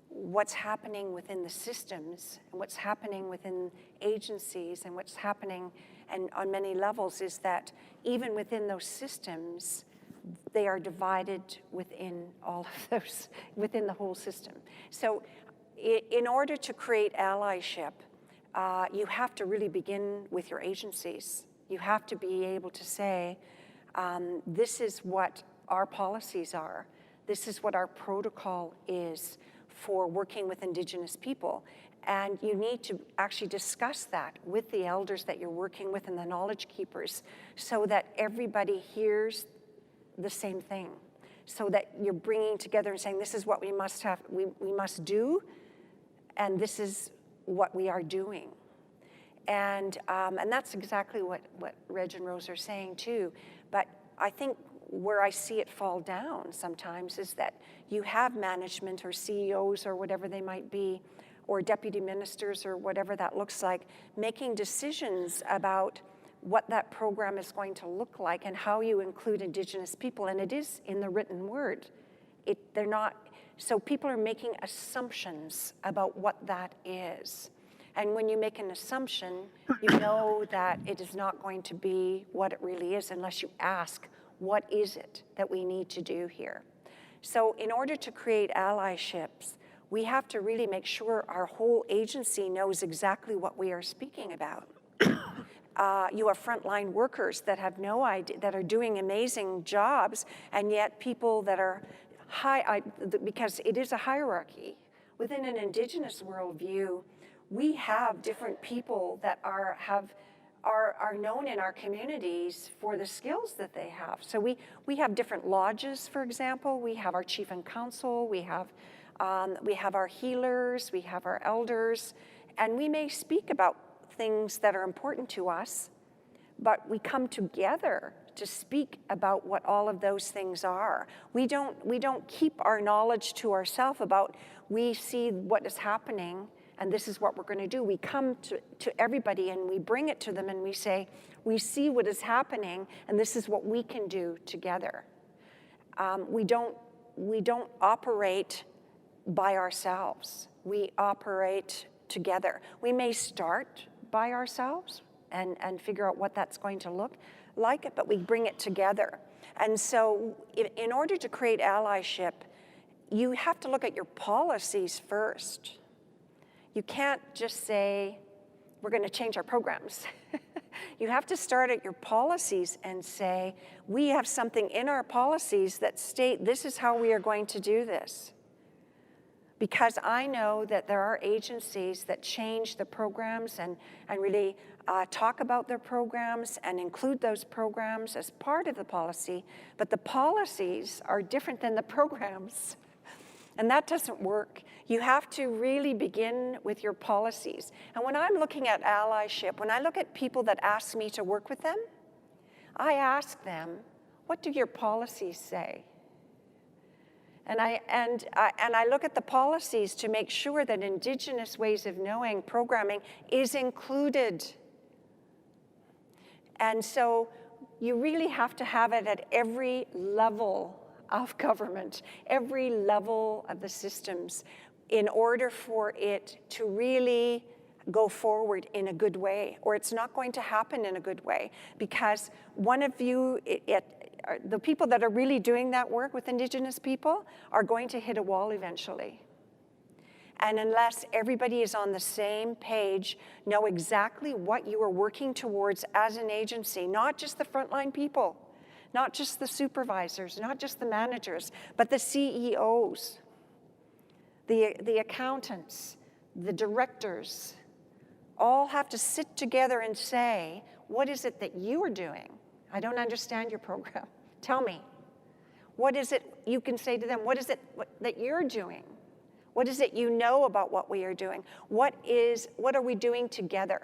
what's happening within the systems, and what's happening within agencies, and what's happening and on many levels is that even within those systems, they are divided within all of those, within the whole system. So in order to create allyship, you have to really begin with your agencies. You have to be able to say, this is what our policies are. This is what our protocol is for working with Indigenous people. And you need to actually discuss that with the elders that you're working with and the knowledge keepers, so that everybody hears the same thing, so that you're bringing together and saying, this is what we must have, we must do, and this is what we are doing. And that's exactly what Reg and Rose are saying too. But I think where I see it fall down sometimes is that you have management or CEOs or whatever they might be, or deputy ministers or whatever that looks like, making decisions about what that program is going to look like and how you include Indigenous people. And it is in the written word. They're not, so people are making assumptions about what that is. And when you make an assumption, you know that it is not going to be what it really is unless you ask, what is it that we need to do here? So in order to create allyships, we have to really make sure our whole agency knows exactly what we are speaking about. You have frontline workers that have no idea, that are doing amazing jobs, and yet people that are because it is a hierarchy. Within an Indigenous worldview, we have different people that have are known in our communities for the skills that they have. So we have different lodges, for example. We have our chief and council. We have our healers. We have our elders. And we may speak about things that are important to us, but we come together to speak about what all of those things are. We don't keep our knowledge to ourselves about, we see what is happening and this is what we're going to do. We come to everybody and we bring it to them and we say, we see what is happening and this is what we can do together. We don't operate by ourselves. We operate together. We may start by ourselves and figure out what that's going to look like, but we bring it together. And so in order to create allyship, you have to look at your policies first. You can't just say, we're going to change our programs. You have to start at your policies and say, we have something in our policies that state this is how we are going to do this. Because I know that there are agencies that change the programs and really talk about their programs and include those programs as part of the policy, but the policies are different than the programs. And that doesn't work. You have to really begin with your policies. And when I'm looking at allyship, when I look at people that ask me to work with them, I ask them, what do your policies say? And I look at the policies to make sure that Indigenous ways of knowing programming is included. And so you really have to have it at every level of government, every level of the systems, in order for it to really go forward in a good way, or it's not going to happen in a good way. Because one of you, the people that are really doing that work with Indigenous people are going to hit a wall eventually. And unless everybody is on the same page, know exactly what you are working towards as an agency, not just the frontline people, not just the supervisors, not just the managers, but the CEOs, the accountants, the directors, all have to sit together and say, what is it that you are doing? I don't understand your program. Tell me. What is it you can say to them? What is it that you're doing? What is it you know about what we are doing? What are we doing together?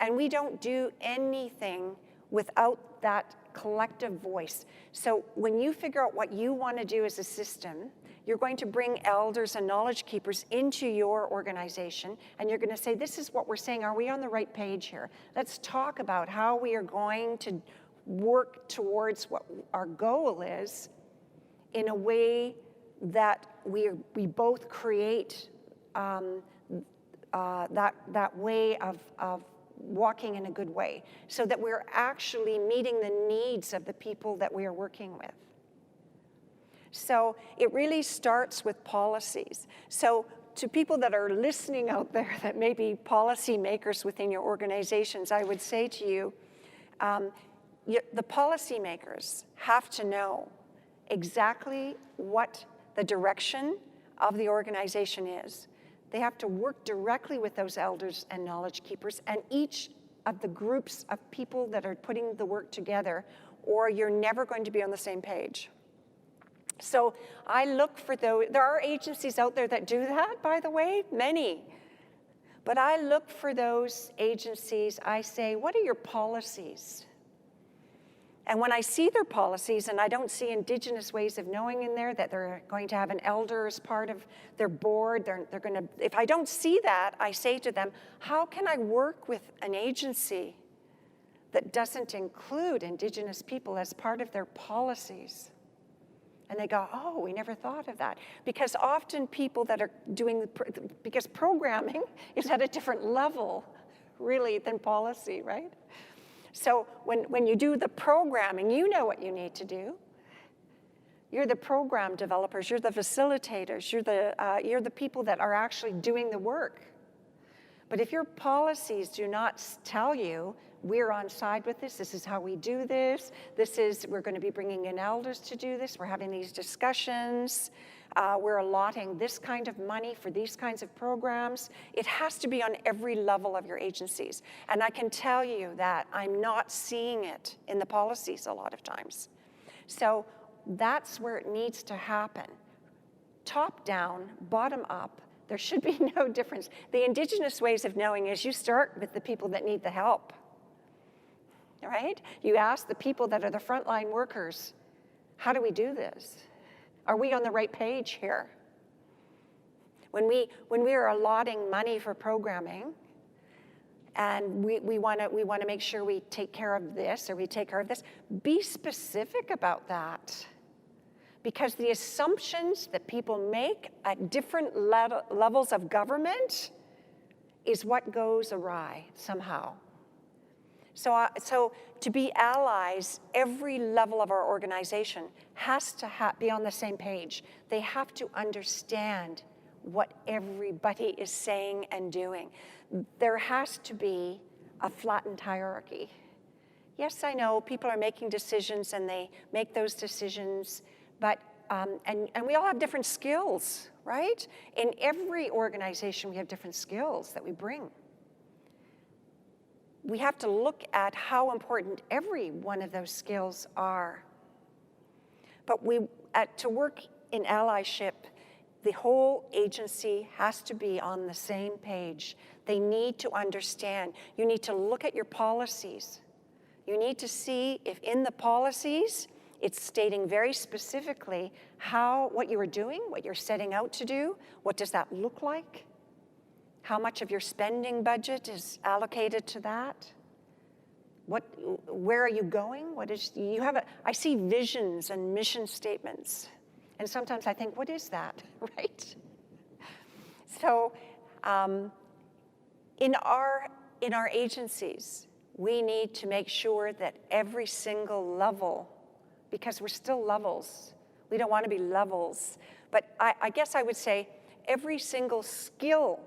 And we don't do anything without that collective voice. So when you figure out what you want to do as a system, you're going to bring elders and knowledge keepers into your organization, and you're going to say, this is what we're saying. Are we on the right page here? Let's talk about how we are going to work towards what our goal is in a way that we both create that way of walking in a good way, so that we're actually meeting the needs of the people that we are working with. So it really starts with policies. So to people that are listening out there that may be policy makers within your organizations, I would say to you, the policymakers have to know exactly what the direction of the organization is. They have to work directly with those elders and knowledge keepers and each of the groups of people that are putting the work together, or you're never going to be on the same page. So I look for those. There are agencies out there that do that, by the way, many. But I look for those agencies. I say, what are your policies? And when I see their policies and I don't see Indigenous ways of knowing in there, that they're going to have an elder as part of their board, they're going to, if I don't see that, I say to them, how can I work with an agency that doesn't include Indigenous people as part of their policies? And they go, oh, we never thought of that. Because often people that are doing, because programming is at a different level, really, than policy, right? So when you do the programming, you know what you need to do. You're the program developers, you're the facilitators, you're the people that are actually doing the work. But if your policies do not tell you, we're on side with this is how we do this, we're going to be bringing in elders to do this, we're having these discussions, we're allotting this kind of money for these kinds of programs. It has to be on every level of your agencies. And I can tell you that I'm not seeing it in the policies a lot of times. So that's where it needs to happen. Top down, bottom up, there should be no difference. The Indigenous ways of knowing is you start with the people that need the help, right? You ask the people that are the frontline workers, how do we do this? Are we on the right page here? When we are allotting money for programming, and we want to make sure we take care of this or we take care of this, be specific about that. Because the assumptions that people make at different levels of government is what goes awry somehow. So to be allies, every level of our organization has to be on the same page. They have to understand what everybody is saying and doing. There has to be a flattened hierarchy. Yes, I know people are making decisions and they make those decisions, but and we all have different skills, right? In every organization, we have different skills that we bring. We have to look at how important every one of those skills are. But to work in allyship, the whole agency has to be on the same page. They need to understand. You need to look at your policies. You need to see if in the policies, it's stating very specifically what you are doing, what you're setting out to do, what does that look like? How much of your spending budget is allocated to that? Where are you going? I see visions and mission statements. And sometimes I think, what is that, right? So in our agencies, we need to make sure that every single level, because we're still levels, we don't want to be levels, but I guess I would say every single skill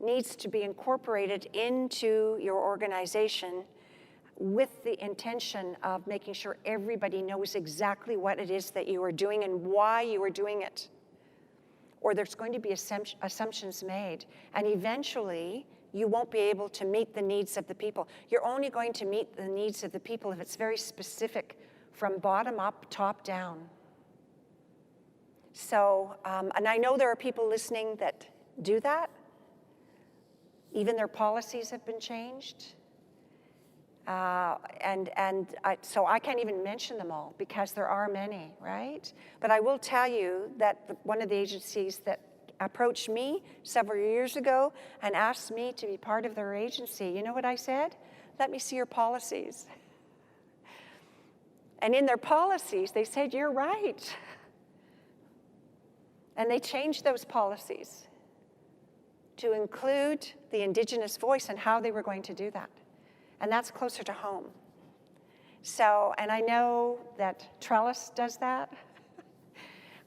needs to be incorporated into your organization with the intention of making sure everybody knows exactly what it is that you are doing and why you are doing it. Or there's going to be assumptions made. And eventually, you won't be able to meet the needs of the people. You're only going to meet the needs of the people if it's very specific from bottom up, top down. So, and I know there are people listening that do that. Even their policies have been changed. So I can't even mention them all because there are many, right? But I will tell you that one of the agencies that approached me several years ago and asked me to be part of their agency, you know what I said? Let me see your policies. And in their policies, they said, you're right. And they changed those policies to include the Indigenous voice and how they were going to do that. And that's closer to home. So, and I know that Trellis does that.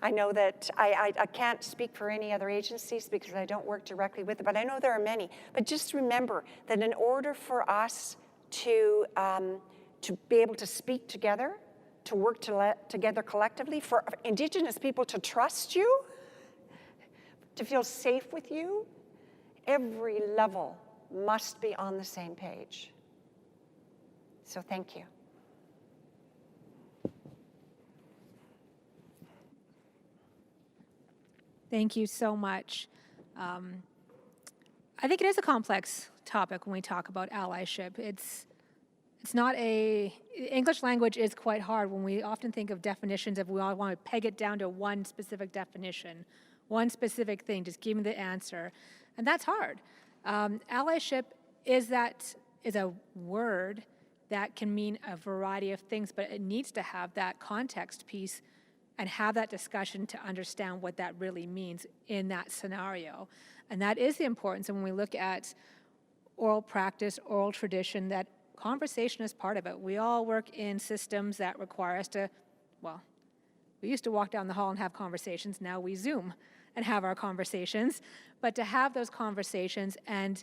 I know that I can't speak for any other agencies because I don't work directly with it, but I know there are many. But just remember that in order for us to be able to speak together, to work together collectively, for Indigenous people to trust you, to feel safe with you, every level must be on the same page. So thank you. Thank you so much. I think it is a complex topic when we talk about allyship. It's not English language is quite hard when we often think of definitions we all want to peg it down to one specific definition, one specific thing, just give me the answer. And that's hard. Allyship is a word that can mean a variety of things, but it needs to have that context piece and have that discussion to understand what that really means in that scenario. And that is the importance. And when we look at oral practice, oral tradition, that conversation is part of it. We all work in systems that require us to, we used to walk down the hall and have conversations. Now we Zoom and have our conversations. But to have those conversations and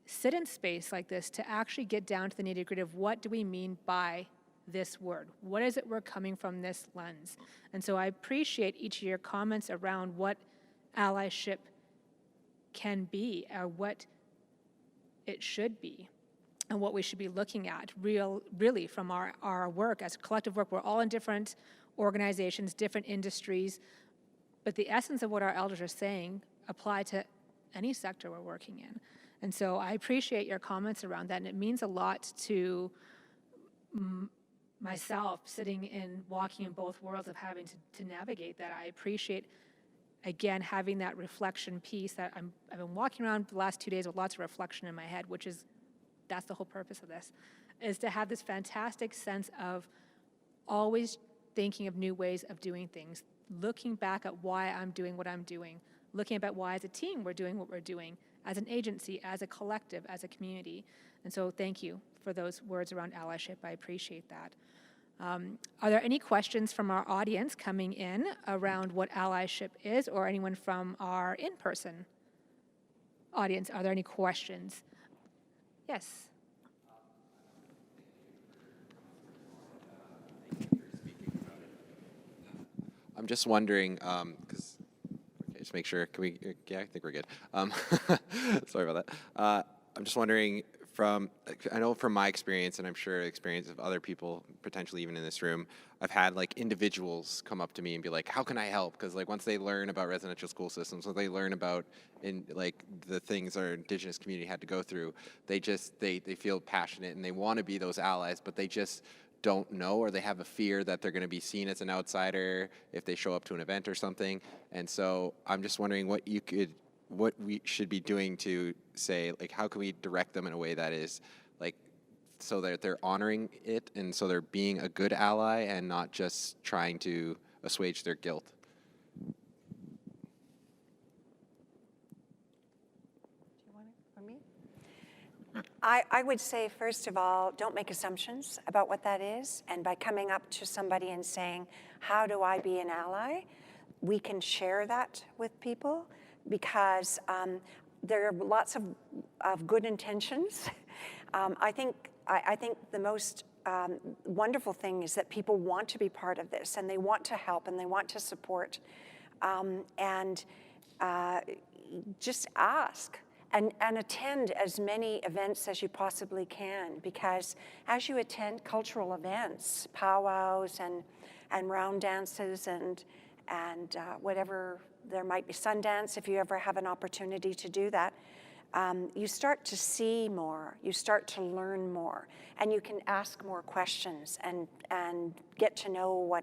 sit in space like this to actually get down to the nitty-gritty of what do we mean by this word? What is it we're coming from this lens? And so I appreciate each of your comments around what allyship can be, or what it should be, and what we should be looking at really from our work as collective work. We're all in different organizations, different industries, but the essence of what our elders are saying apply to any sector we're working in. And so I appreciate your comments around that, and it means a lot to myself walking in both worlds of having to navigate that. I appreciate, again, having that reflection piece that I've been walking around the last 2 days with lots of reflection in my head, that's the whole purpose of this, is to have this fantastic sense of always thinking of new ways of doing things, looking back at why I'm doing what I'm doing, looking about why as a team we're doing what we're doing, as an agency, as a collective, as a community. And so thank you for those words around allyship. I appreciate that. Are there any questions from our audience coming in around what allyship is, or anyone from our in-person audience? Are there any questions? Yes. I'm just wondering, because, okay, just make sure, yeah, I think we're good. Sorry about that. I'm just wondering, I know from my experience, and I'm sure the experience of other people, potentially even in this room, I've had like individuals come up to me and be like, how can I help? Because like once they learn about residential school systems, once they learn about like the things our Indigenous community had to go through, they feel passionate and they want to be those allies, but they just don't know, or they have a fear that they're going to be seen as an outsider if they show up to an event or something. And so I'm just wondering what we should be doing to say, like, how can we direct them in a way that is like, so that they're honoring it, and so they're being a good ally and not just trying to assuage their guilt. Do you want it from me? I would say, first of all, don't make assumptions about what that is. And by coming up to somebody and saying, how do I be an ally? We can share that with people, because there are lots of good intentions. I think the most wonderful thing is that people want to be part of this, and they want to help, and they want to support. And just ask and attend as many events as you possibly can, because as you attend cultural events, powwows and round dances and whatever, there might be Sundance if you ever have an opportunity to do that, you start to see more, you start to learn more, and you can ask more questions and get to know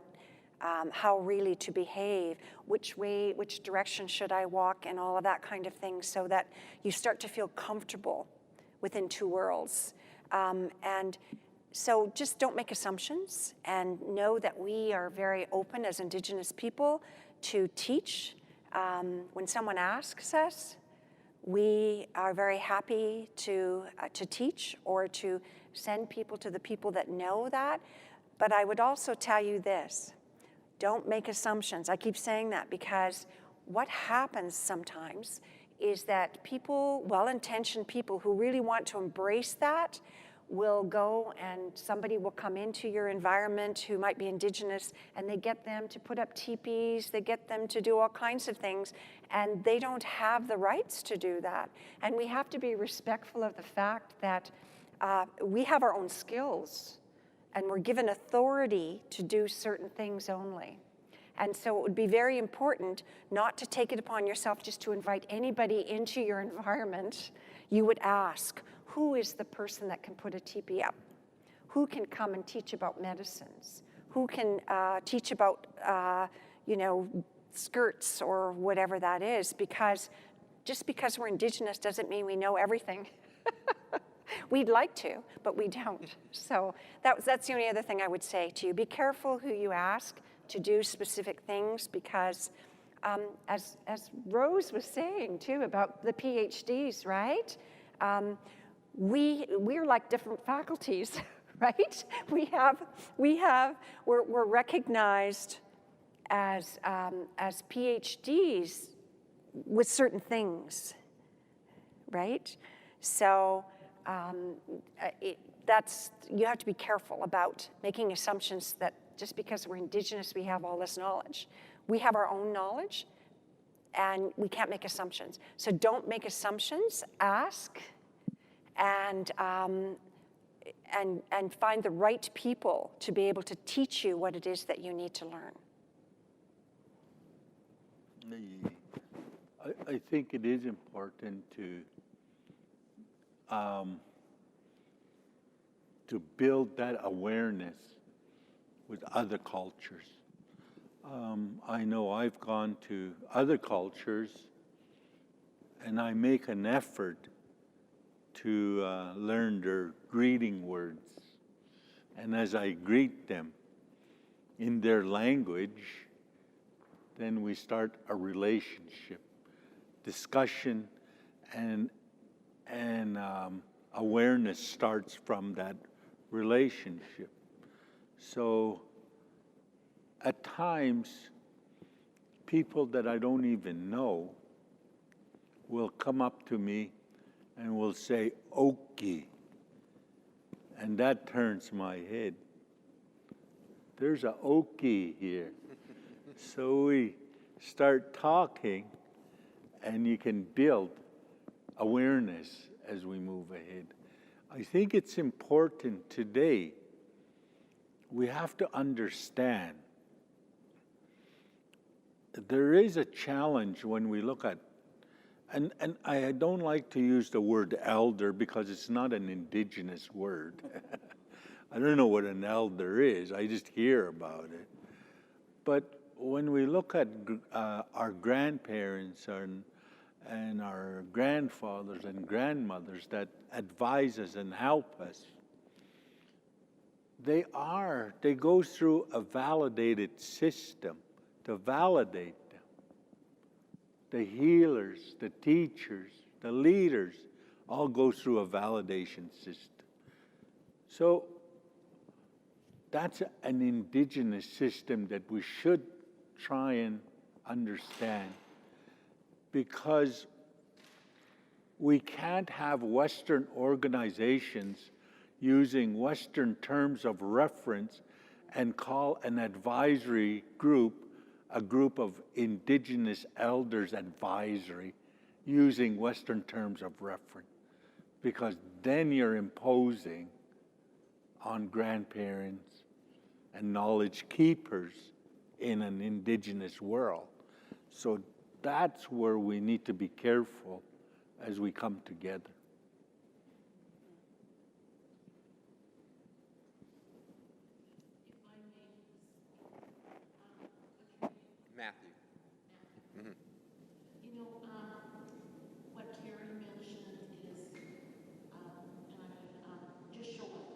how really to behave, which direction should I walk, and all of that kind of thing, so that you start to feel comfortable within two worlds. And so just don't make assumptions, and know that we are very open as Indigenous people to teach. When someone asks us, we are very happy to teach or to send people to the people that know that. But I would also tell you this, don't make assumptions. I keep saying that because what happens sometimes is that people, well-intentioned people who really want to embrace that, will go, and somebody will come into your environment who might be Indigenous, and they get them to put up teepees, they get them to do all kinds of things, and they don't have the rights to do that. And we have to be respectful of the fact that we have our own skills, and we're given authority to do certain things only. And so it would be very important not to take it upon yourself just to invite anybody into your environment. You would ask, who is the person that can put a teepee up? Who can come and teach about medicines? Who can teach about, skirts or whatever that is? Because just because we're Indigenous doesn't mean we know everything. We'd like to, but we don't. So that's the only other thing I would say to you. Be careful who you ask to do specific things, because as Rose was saying too about the PhDs, right? We're like different faculties, right? We're recognized as PhDs with certain things, right? So you have to be careful about making assumptions that just because we're Indigenous, we have all this knowledge. We have our own knowledge, and we can't make assumptions. So don't make assumptions, ask, and find the right people to be able to teach you what it is that you need to learn. I think it is important to build that awareness with other cultures. I know I've gone to other cultures, and I make an effort to learn their greeting words. And as I greet them in their language, then we start a relationship, discussion, and awareness starts from that relationship. So at times, people that I don't even know will come up to me and will say, "Okie," and that turns my head. There's a Okie here. So we start talking, and you can build awareness as we move ahead. I think it's important today. We have to understand there is a challenge when we look at, and I don't like to use the word elder because it's not an Indigenous word. I don't know what an elder is. I just hear about it. But when we look at our grandparents and our grandfathers and grandmothers that advise us and help us, they go through a validated system to validate them. The healers, the teachers, the leaders all go through a validation system. So that's an Indigenous system that we should try and understand, because we can't have Western organizations using Western terms of reference and call an advisory group a group of Indigenous elders advisory using Western terms of reference, because then you're imposing on grandparents and knowledge keepers in an Indigenous world. So that's where we need to be careful as we come together. Matthew. You know, what Carrie mentioned is, just show up.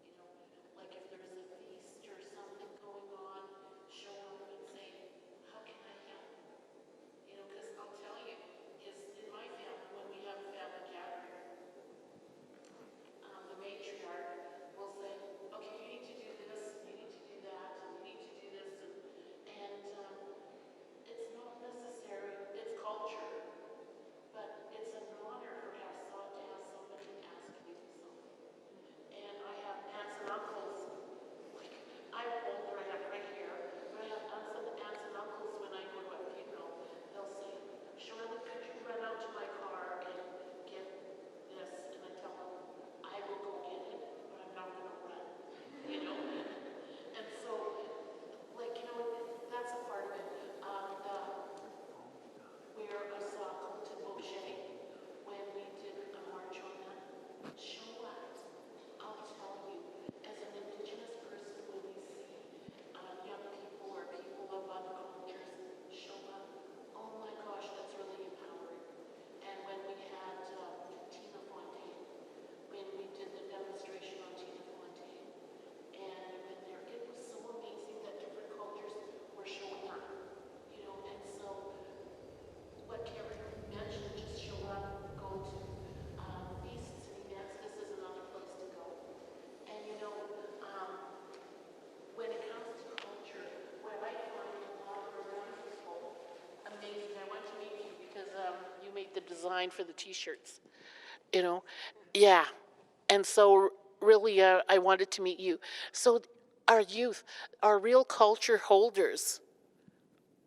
You know, like if there's a feast or something going on, show up and say, how can I help? You know, because I'll tell you, is in my family, when we have a family gathering, the matriarch will say, okay, you need to do this, you need to do that, you need to do this, and it's not necessary, it's culture, but it's an honor to have somebody ask you something. And I have aunts and uncles, like, I'm older, I have gray hair, but I have aunts and uncles when I go to a funeral, they'll say, Shirley, could you run out to my car and get this? And I tell them, I will go get it, but I'm not going to run, you know? And so, like, you know, that's a part of it. Where I saw Colton Boucher when we did a march on that. Show up. I'll tell you, as an Indigenous person, when we see young people or people of other cultures show up, oh my gosh, that's really empowering. And when we had Tina Fontaine, when we did the demonstration on Tina Fontaine, and when there, it was so amazing that different cultures were showing up, you know, and so what Carrie mentioned, just show up, go to feasts and events. This is another place to go. And you know, when it comes to culture, what I find a lot of around people amazing. I want to meet you because you made the design for the T-shirts. You know, Yeah. And so, really, I wanted to meet you. So, our youth, our real culture holders,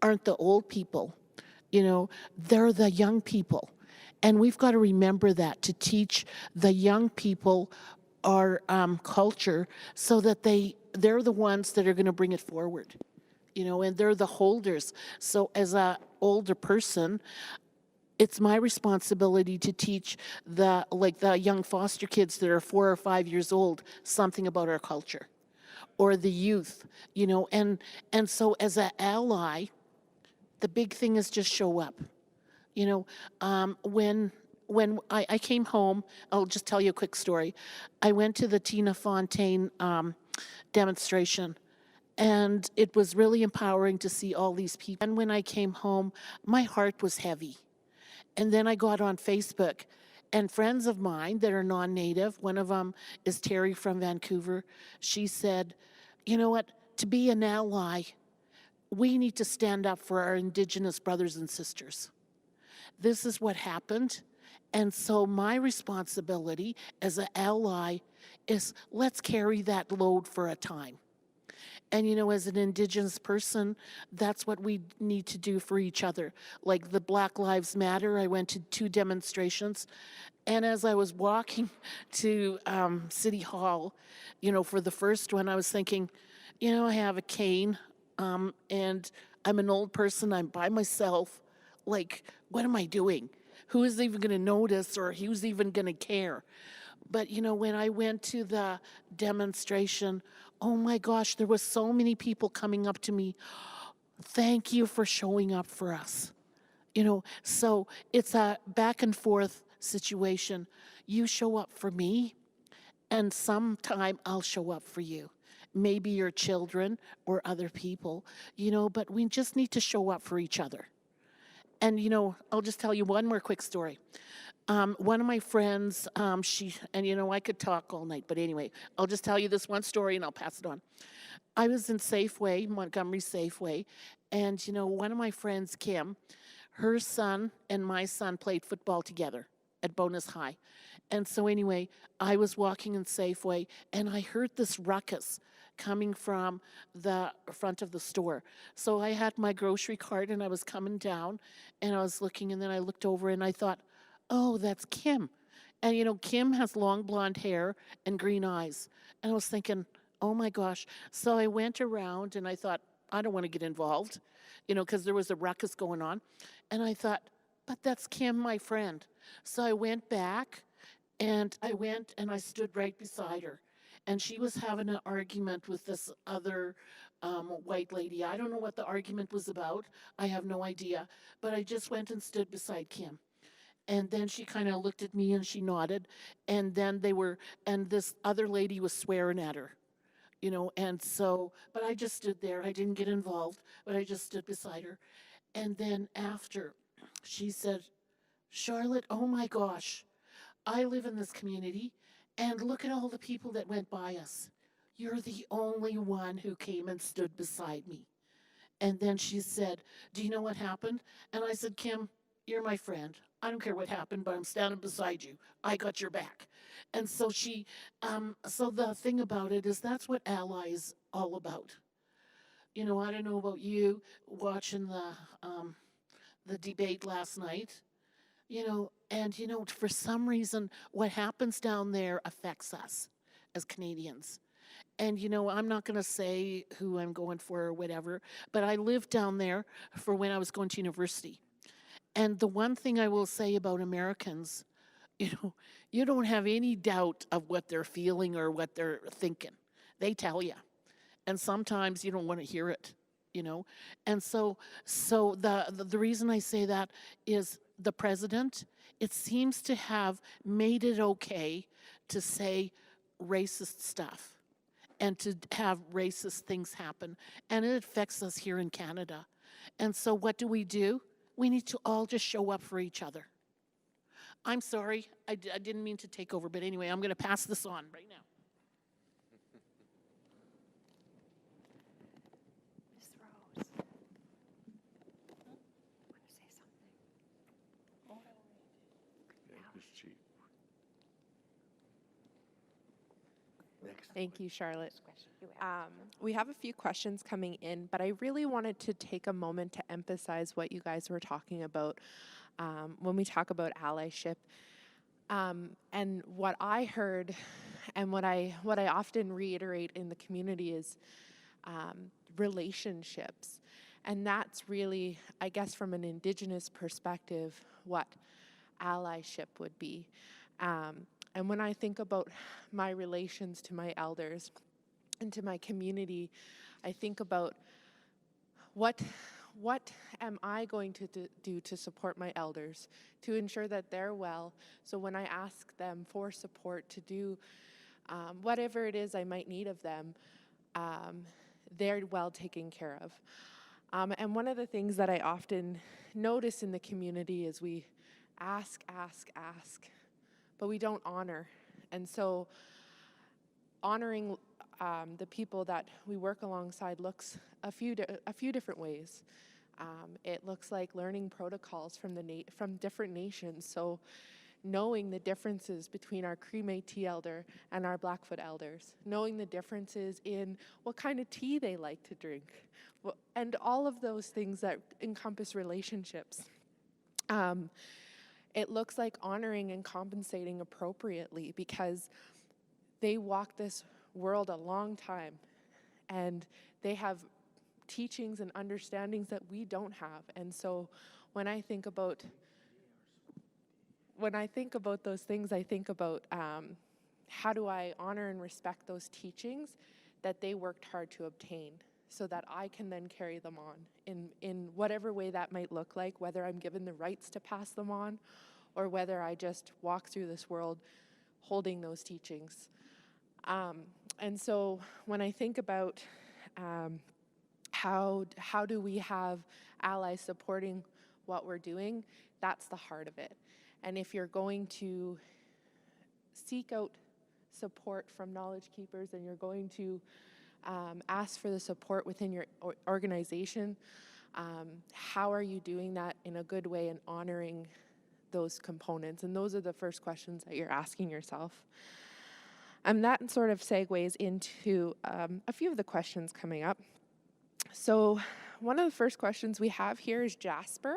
aren't the old people. You know, they're the young people. And we've got to remember that to teach the young people our culture so that they're the ones that are going to bring it forward. You know, and they're the holders. So as a older person, it's my responsibility to teach the young foster kids that are 4 or 5 years old something about our culture, or the youth, you know, and so as an ally, the big thing is just show up. You know, when I came home, I'll just tell you a quick story. I went to the Tina Fontaine demonstration, and it was really empowering to see all these people. And when I came home, my heart was heavy. And then I got on Facebook, and friends of mine that are non-native, one of them is Terry from Vancouver, she said, you know what, to be an ally, we need to stand up for our Indigenous brothers and sisters. This is what happened. And so my responsibility as an ally is let's carry that load for a time. And, you know, as an Indigenous person, that's what we need to do for each other. Like the Black Lives Matter, I went to 2 demonstrations. And as I was walking to City Hall, you know, for the first one, I was thinking, you know, I have a cane and I'm an old person, I'm by myself. Like, what am I doing? Who is even going to notice, or who's even going to care? But, you know, when I went to the demonstration, oh my gosh, there was so many people coming up to me. Thank you for showing up for us. You know, so it's a back and forth situation. You show up for me, and sometime I'll show up for you. Maybe your children or other people, you know, but we just need to show up for each other. And, you know, I'll just tell you one more quick story. One of my friends, and you know, I could talk all night, but anyway, I'll just tell you this one story and I'll pass it on. I was in Safeway, Montgomery Safeway, and you know, one of my friends, Kim, her son and my son played football together at Bonus High. And so anyway, I was walking in Safeway and I heard this ruckus coming from the front of the store. So I had my grocery cart and I was coming down and I was looking, and then I looked over and I thought, oh, that's Kim. And you know, Kim has long blonde hair and green eyes. And I was thinking, oh my gosh. So I went around and I thought, I don't want to get involved, you know, because there was a ruckus going on. And I thought, but that's Kim, my friend. So I went back and I stood right beside her. And she was having an argument with this other white lady. I don't know what the argument was about. I have no idea. But I just went and stood beside Kim. And then she kind of looked at me and she nodded. And then and this other lady was swearing at her, you know. And so, but I just stood there. I didn't get involved, but I just stood beside her. And then after, she said, Charlotte, oh my gosh, I live in this community and look at all the people that went by us. You're the only one who came and stood beside me. And then she said, do you know what happened? And I said, Kim, you're my friend. I don't care what happened, but I'm standing beside you. I got your back. And so so the thing about it is that's what ally is all about. You know, I don't know about you watching the debate last night, you know, and you know, for some reason, what happens down there affects us as Canadians. And you know, I'm not going to say who I'm going for or whatever, but I lived down there for when I was going to university. And the one thing I will say about Americans, you know, you don't have any doubt of what they're feeling or what they're thinking. They tell you. And sometimes you don't want to hear it, you know. And so the reason I say that is the president, it seems to have made it okay to say racist stuff and to have racist things happen. And it affects us here in Canada. And so what do? We need to all just show up for each other. I'm sorry, I didn't mean to take over, but anyway, I'm going to pass this on right now. Ms. Rose. Want to say something? That was cheap. Thank you, Charlotte. Question. You have We have a few questions coming in, but I really wanted to take a moment to emphasize what you guys were talking about when we talk about allyship. And what I heard and what I often reiterate in the community is relationships. And that's really, I guess, from an Indigenous perspective, what allyship would be. And when I think about my relations to my elders and to my community, I think about what am I going to do to support my elders, to ensure that they're well, so when I ask them for support to do whatever it is I might need of them, they're well taken care of. And one of the things that I often notice in the community is we ask, but we don't honor. And so honoring the people that we work alongside looks a few different ways. It looks like learning protocols from different nations. So knowing the differences between our Cree Métis elder and our Blackfoot elders, knowing the differences in what kind of tea they like to drink, and all of those things that encompass relationships. It looks like honoring and compensating appropriately, because they walk this world a long time and they have teachings and understandings that we don't have. And so when I think about those things, I think about how do I honor and respect those teachings that they worked hard to obtain, so that I can then carry them on in whatever way that might look like, whether I'm given the rights to pass them on or whether I just walk through this world holding those teachings. And so when I think about how do we have allies supporting what we're doing, that's the heart of it. And if you're going to seek out support from knowledge keepers and you're going to ask for the support within your organization, how are you doing that in a good way and honoring those components? And those are the first questions that you're asking yourself. And that sort of segues into a few of the questions coming up. So one of the first questions we have here is Jasper.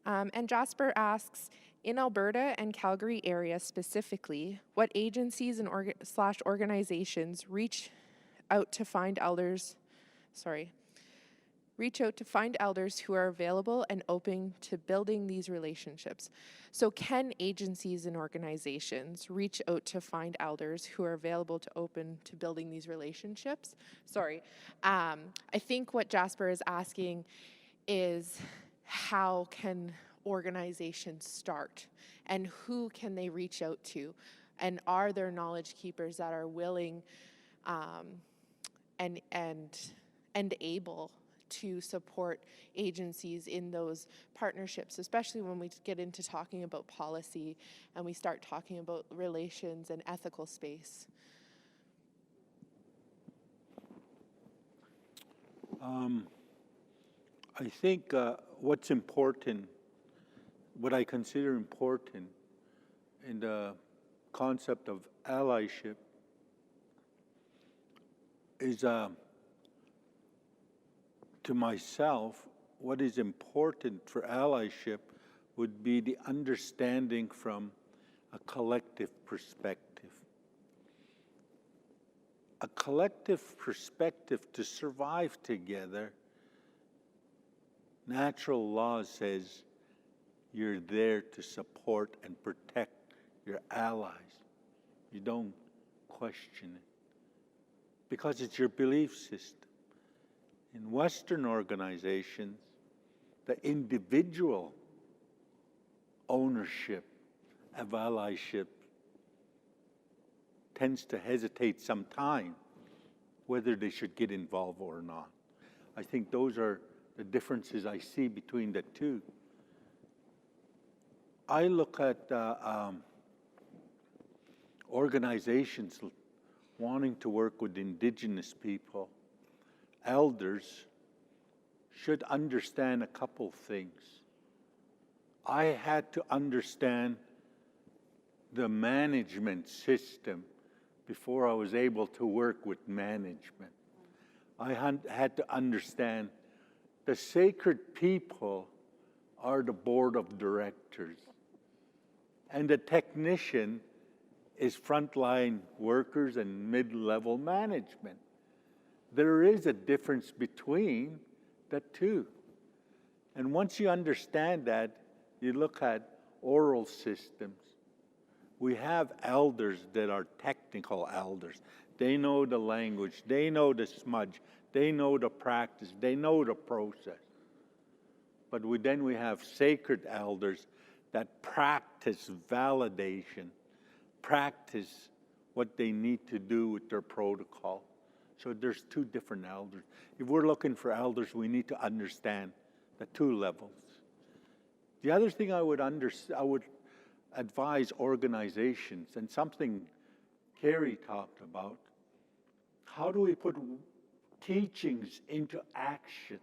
And Jasper asks, in Alberta and Calgary area specifically, what agencies and organizations reach out to find elders who are available and open to building these relationships? So can agencies and organizations reach out to find elders who are available to open to building these relationships? I think what Jasper is asking is, how can organizations start and who can they reach out to? And are there knowledge keepers that are willing and able to support agencies in those partnerships, especially when we get into talking about policy and we start talking about relations and ethical space? I think what's important, what I consider important in the concept of allyship is, to myself, what is important for allyship would be the understanding from a collective perspective. A collective perspective to survive together. Natural law says you're there to support and protect your allies. You don't question it because it's your belief system. In Western organizations, the individual ownership of allyship tends to hesitate some time whether they should get involved or not. I think those are the differences I see between the two. I look at organizations wanting to work with Indigenous people. Elders should understand a couple things. I had to understand the management system before I was able to work with management. I had to understand the sacred people are the board of directors, and the technician is frontline workers and mid-level management. There is a difference between the two. And once you understand that, you look at oral systems. We have elders that are technical elders. They know the language, they know the smudge, they know the practice, they know the process. But then we have sacred elders that practice validation, practice what they need to do with their protocol. So there's two different elders. If we're looking for elders, we need to understand the two levels. The other thing I would advise organizations, and something Carrie talked about, how do we put teachings into action?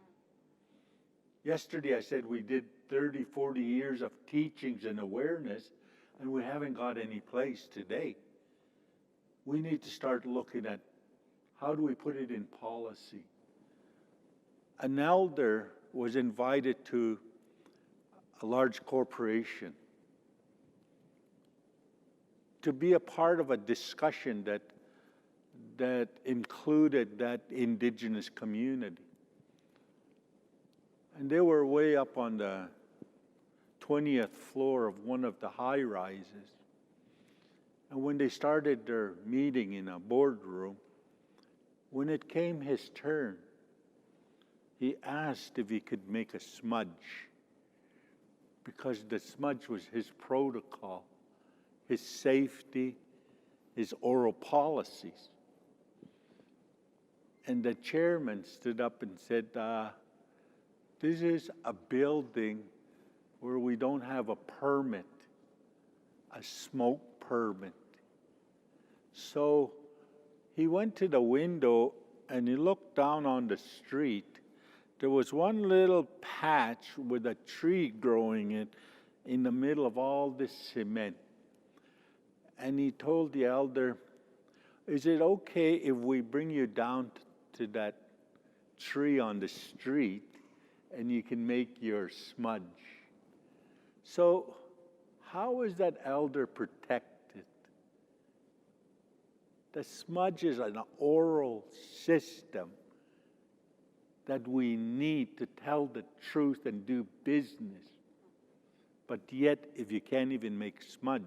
Yesterday I said we did 30, 40 years of teachings and awareness, and we haven't got any place today. We need to start looking at how do we put it in policy. An elder was invited to a large corporation to be a part of a discussion that included that indigenous community. And they were way up on the 20th floor of one of the high rises. And when they started their meeting in a boardroom, when it came his turn, he asked if he could make a smudge, because the smudge was his protocol, his safety, his oral policies. And the chairman stood up and said, this is a building where we don't have a permit, a smoke permit. So he went to the window and he looked down on the street. There was one little patch with a tree growing in the middle of all this cement. And he told the elder, is it okay if we bring you down to that tree on the street and you can make your smudge? So how is that elder protected? The smudge is an oral system that we need to tell the truth and do business. But yet, if you can't even make smudge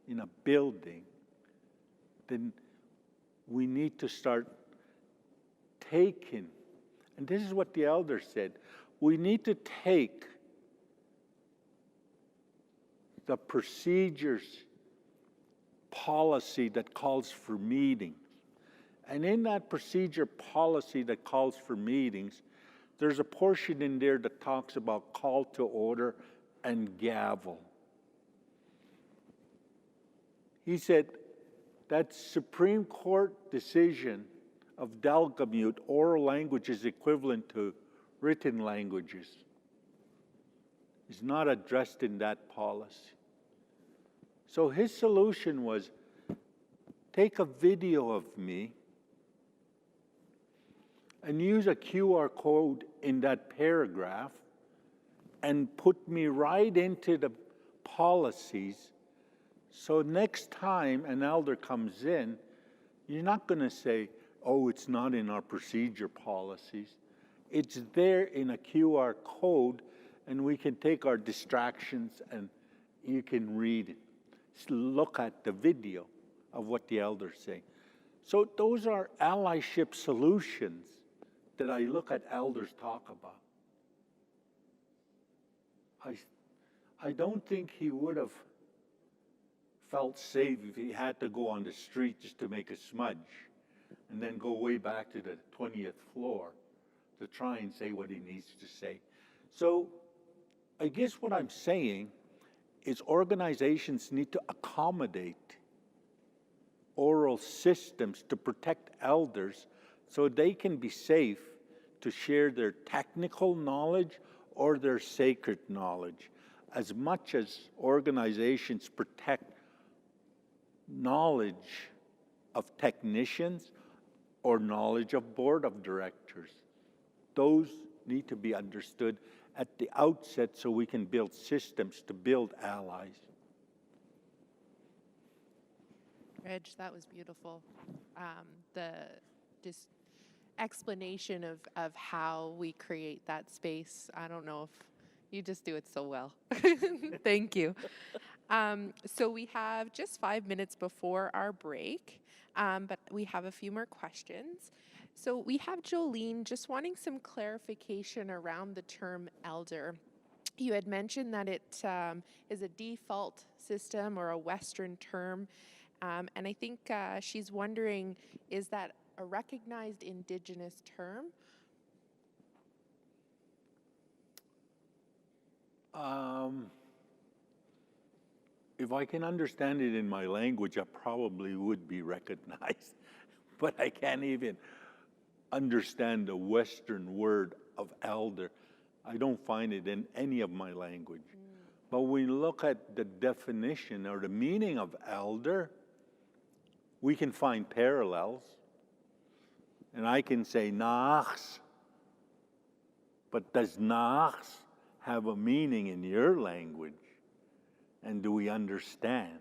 in a building, then we need to start taking, and this is what the elder said, we need to take the procedures policy that calls for meetings. And in that procedure policy that calls for meetings, there's a portion in there that talks about call to order and gavel. He said that Supreme Court decision of Delgamute, oral language is equivalent to written languages, is not addressed in that policy. So his solution was take a video of me and use a QR code in that paragraph and put me right into the policies. So next time an elder comes in, you're not going to say, oh, it's not in our procedure policies. It's there in a QR code, and we can take our distractions and you can read it. Look at the video of what the elders say. So those are allyship solutions that I look at elders talk about. I don't think he would have felt safe if he had to go on the street just to make a smudge and then go way back to the 20th floor to try and say what he needs to say. So I guess what I'm saying is organizations need to accommodate oral systems to protect elders so they can be safe to share their technical knowledge or their sacred knowledge, as much as organizations protect knowledge of technicians or knowledge of board of directors. Those need to be understood at the outset so we can build systems to build allies. Reg, that was beautiful. The just explanation of how we create that space. I don't know if you just do it so well. Thank you. So we have just 5 minutes before our break, but we have a few more questions. So we have Jolene just wanting some clarification around the term elder. You had mentioned that it is a default system or a Western term. And I think she's wondering, is that a recognized Indigenous term? If I can understand it in my language, I probably would be recognized. But I can't even understand the Western word of elder. I don't find it in any of my language. But when we look at the definition or the meaning of elder, we can find parallels. And I can say nachts, but does nachts have a meaning in your language? And do we understand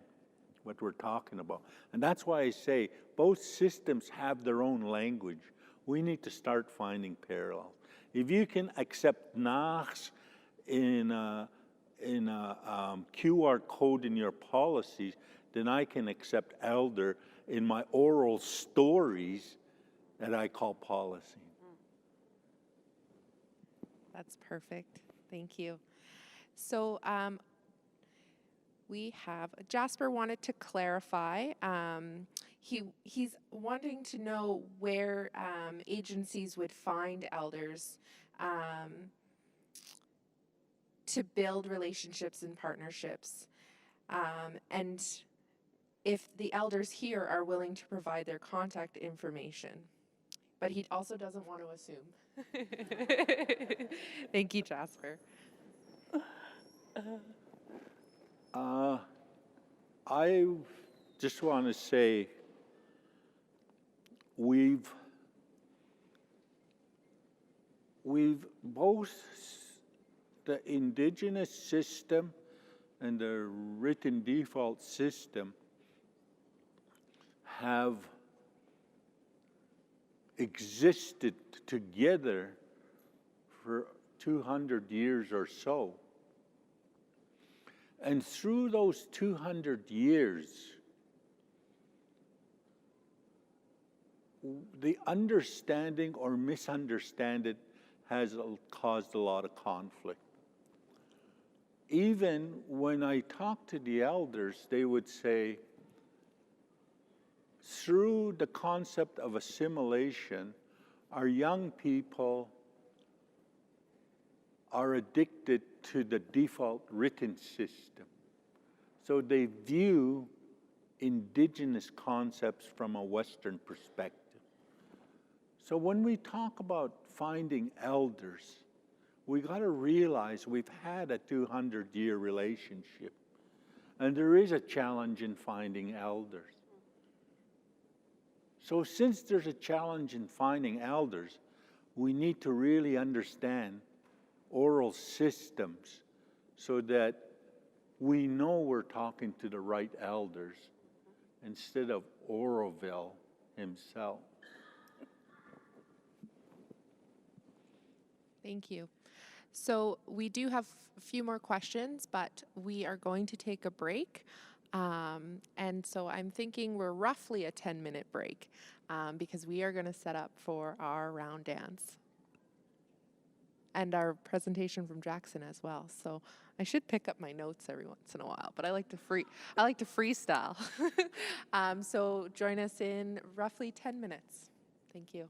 what we're talking about? And that's why I say both systems have their own language. We need to start finding parallels. If you can accept nachts in a QR code in your policies, then I can accept elder in my oral stories that I call policy. That's perfect. Thank you. So we have Jasper wanted to clarify. He's wanting to know where agencies would find elders to build relationships and partnerships, and if the elders here are willing to provide their contact information. But he also doesn't want to assume. Thank you, Jasper. I just want to say we've both the Indigenous system and the written default system have existed together for 200 years or so. And through those 200 years, the understanding or misunderstanding has caused a lot of conflict. Even when I talk to the elders, they would say, through the concept of assimilation, our young people are addicted to the default written system. So they view Indigenous concepts from a Western perspective. So when we talk about finding elders, we got to realize we've had a 200-year relationship, and there is a challenge in finding elders. So since there's a challenge in finding elders, we need to really understand oral systems so that we know we're talking to the right elders instead of Oroville himself. Thank you. So we do have a few more questions, but we are going to take a break. And so I'm thinking we're roughly a 10-minute break because we are going to set up for our round dance and our presentation from Jackson as well. So I should pick up my notes every once in a while, but I like to freestyle. So join us in roughly 10 minutes. Thank you.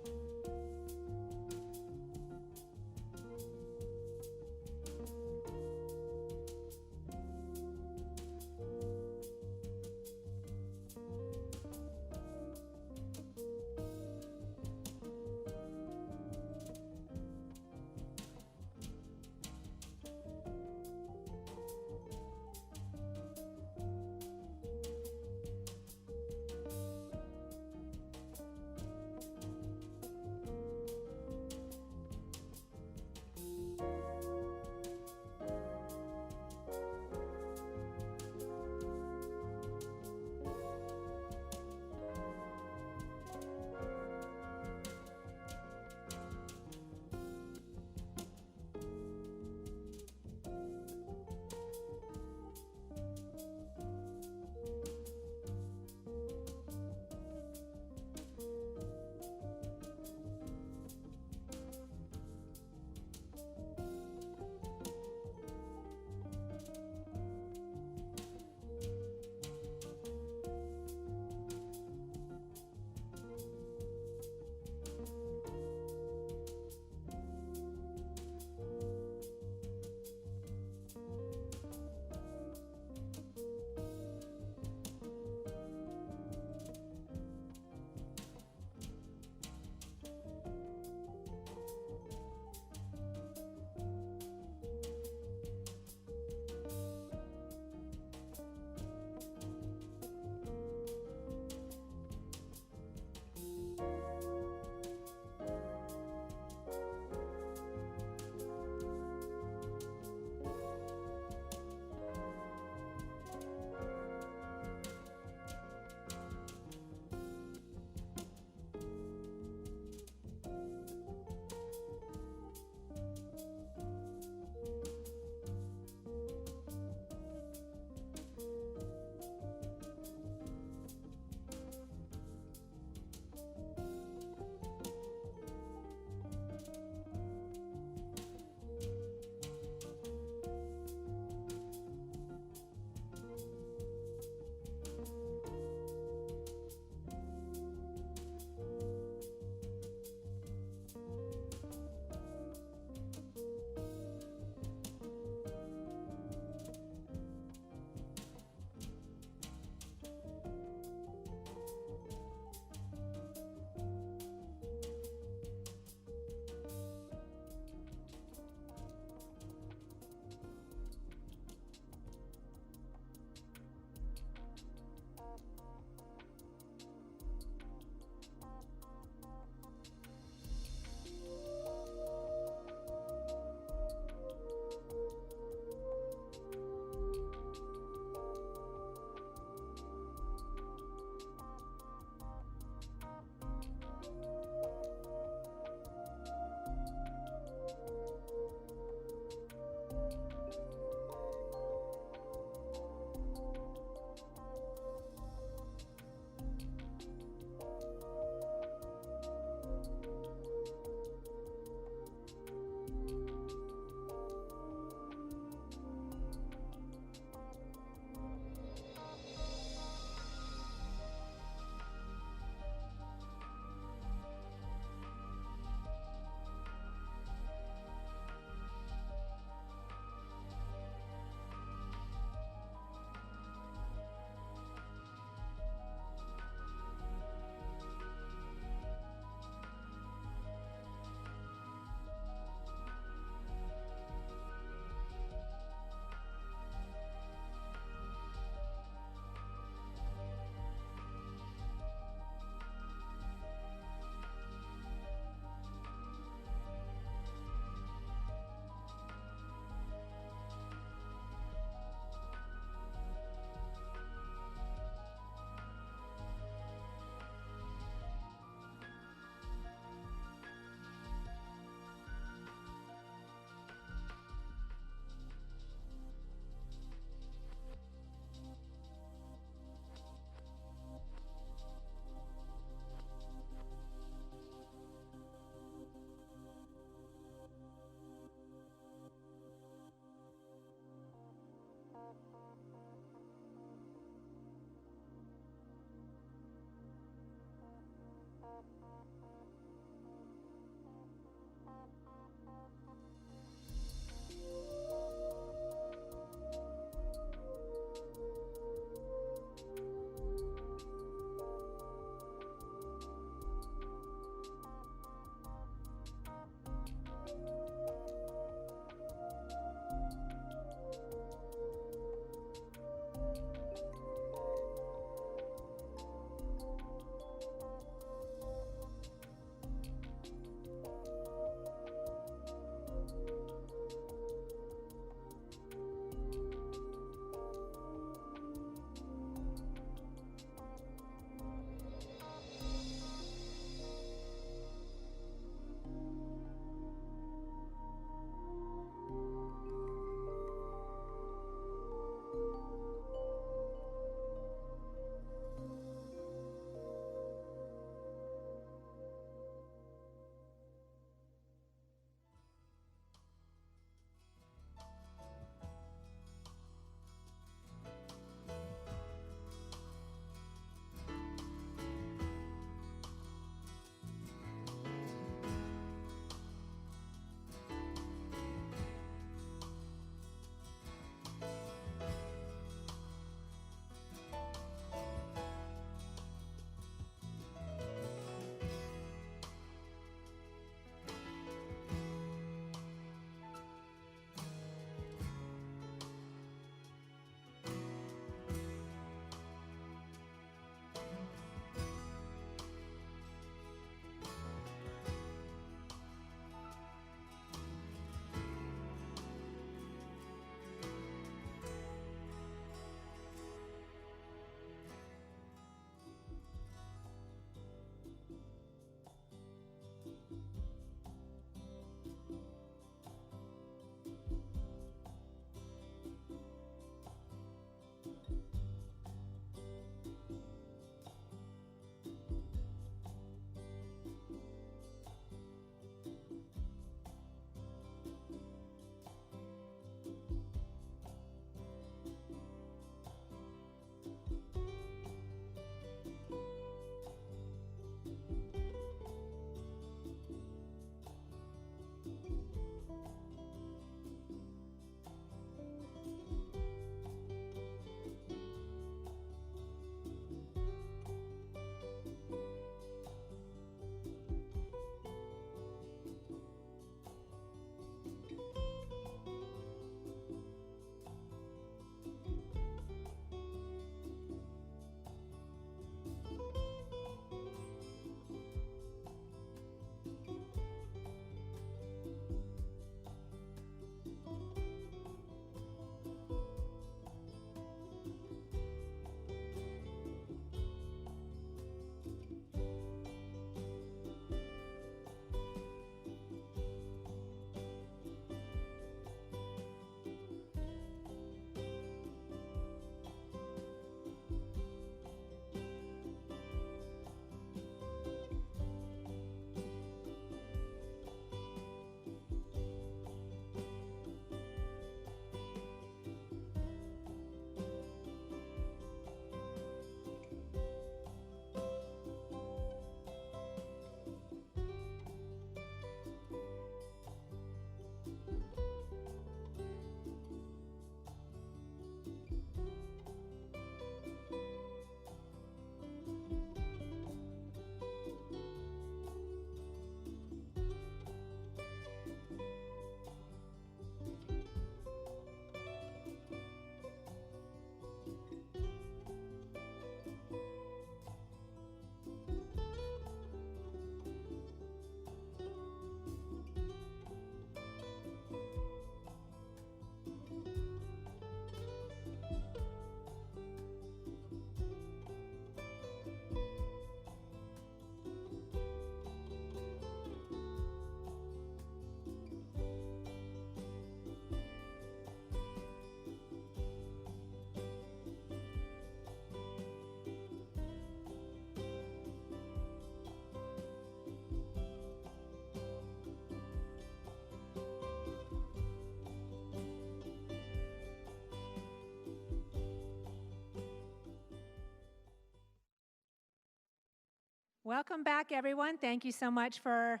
Welcome back, everyone. Thank you so much for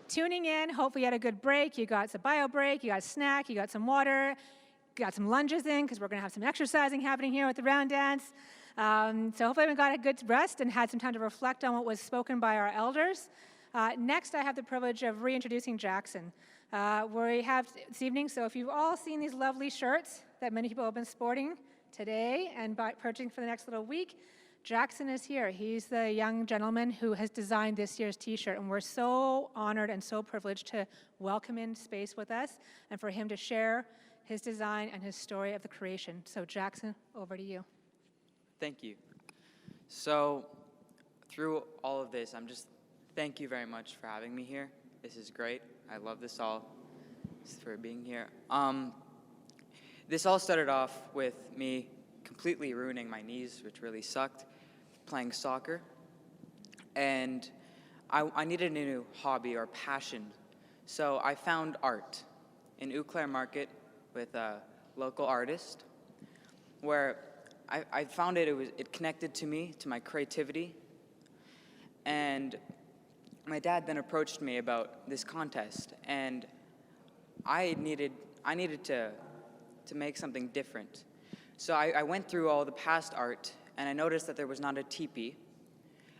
tuning in. Hopefully you had a good break. You got some bio break, you got a snack, you got some water, you got some lunges in because we're going to have some exercising happening here with the round dance. So hopefully we got a good rest and had some time to reflect on what was spoken by our elders. Next, I have the privilege of reintroducing Jackson. We have this evening, so if you've all seen these lovely shirts that many people have been sporting today and purchasing for the next little week, Jackson is here. He's the young gentleman who has designed this year's t-shirt, and we're so honored and so privileged to welcome in space with us and for him to share his design and his story of the creation. So Jackson, over to you. Thank you. So through all of this, thank you very much for having me here. This is great. I love this all for being here. This all started off with me completely ruining my knees, which really sucked, playing soccer. And I needed a new hobby or passion. So I found art in Eau Claire Market with a local artist, where I found it connected to me, to my creativity. And my dad then approached me about this contest, and I needed to make something different. So I went through all the past art, and I noticed that there was not a teepee,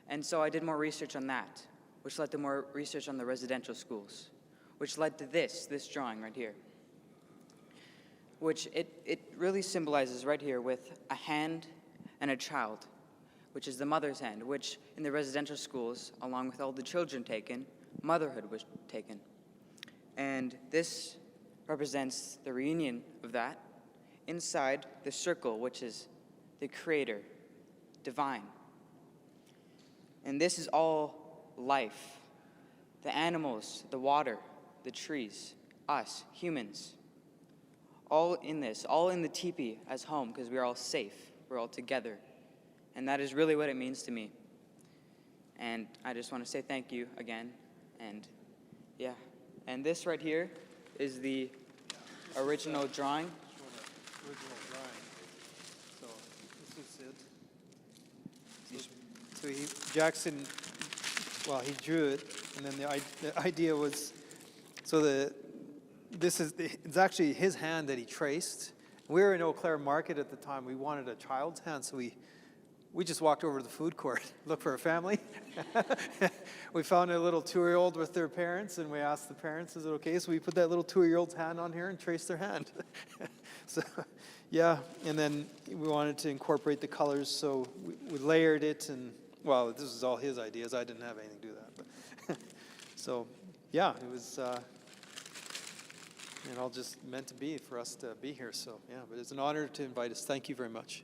and so I did more research on that, which led to more research on the residential schools, which led to this drawing right here, which it really symbolizes right here with a hand and a child, which is the mother's hand, which in the residential schools, along with all the children taken, motherhood was taken. And this represents the reunion of that inside the circle, which is the creator, divine. And this is all life, the animals, the water, the trees, us, humans, all in this, all in the teepee as home, because we're all safe, we're all together. And that is really what it means to me. And I just want to say thank you again. And yeah, and this right here is the original drawing. Original drawing. So this is it. So Jackson, well, he drew it, and then the idea was, it's actually his hand that he traced. We were in Eau Claire Market at the time. We wanted a child's hand, so we just walked over to the food court, looked for a family. We found a little 2-year-old with their parents, and we asked the parents, is it okay? So we put that little 2-year-old's hand on here and traced their hand. So, yeah, and then we wanted to incorporate the colors, so we layered it, and, well, this was all his ideas. I didn't have anything to do that. But so, yeah, it was, it all just meant to be for us to be here. So, yeah, but it's an honor to invite us. Thank you very much.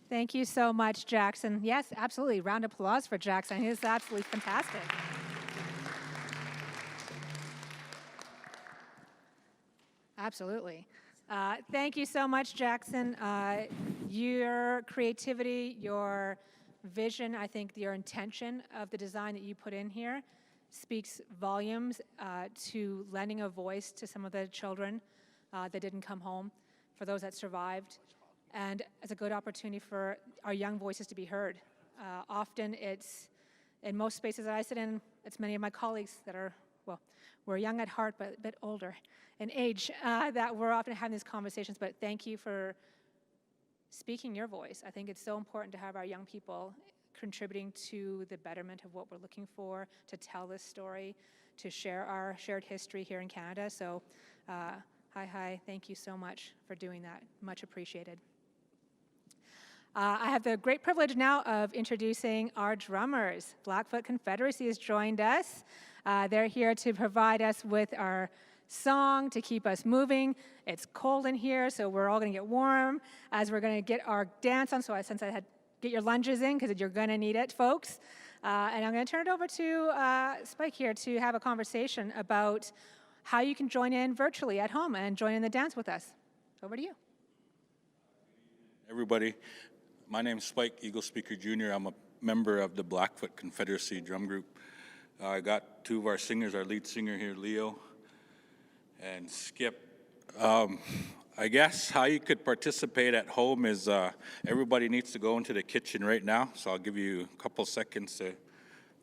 Thank you so much, Jackson. Yes, absolutely. Round of applause for Jackson. He is absolutely fantastic. Absolutely. Thank you so much, Jackson. Your creativity, your vision, I think your intention of the design that you put in here speaks volumes to lending a voice to some of the children that didn't come home, for those that survived. And it's a good opportunity for our young voices to be heard. Often it's, in most spaces that I sit in, it's many of my colleagues that are, well, we're young at heart, but a bit older in age, that we're often having these conversations. But thank you for speaking your voice. I think it's so important to have our young people contributing to the betterment of what we're looking for, to tell this story, to share our shared history here in Canada. So, hi, thank you so much for doing that. Much appreciated. I have the great privilege now of introducing our drummers. Blackfoot Confederacy has joined us. They're here to provide us with our song to keep us moving. It's cold in here, so we're all going to get warm as we're going to get our dance on. So since I had get your lunges in, because you're going to need it, folks. And I'm going to turn it over to Spike here to have a conversation about how you can join in virtually at home and join in the dance with us. Over to you. Everybody, my name's Spike Eagle Speaker Jr. I'm a member of the Blackfoot Confederacy drum group. I got two of our singers, our lead singer here, Leo, and Skip. I guess how you could participate at home is everybody needs to go into the kitchen right now. So I'll give you a couple seconds to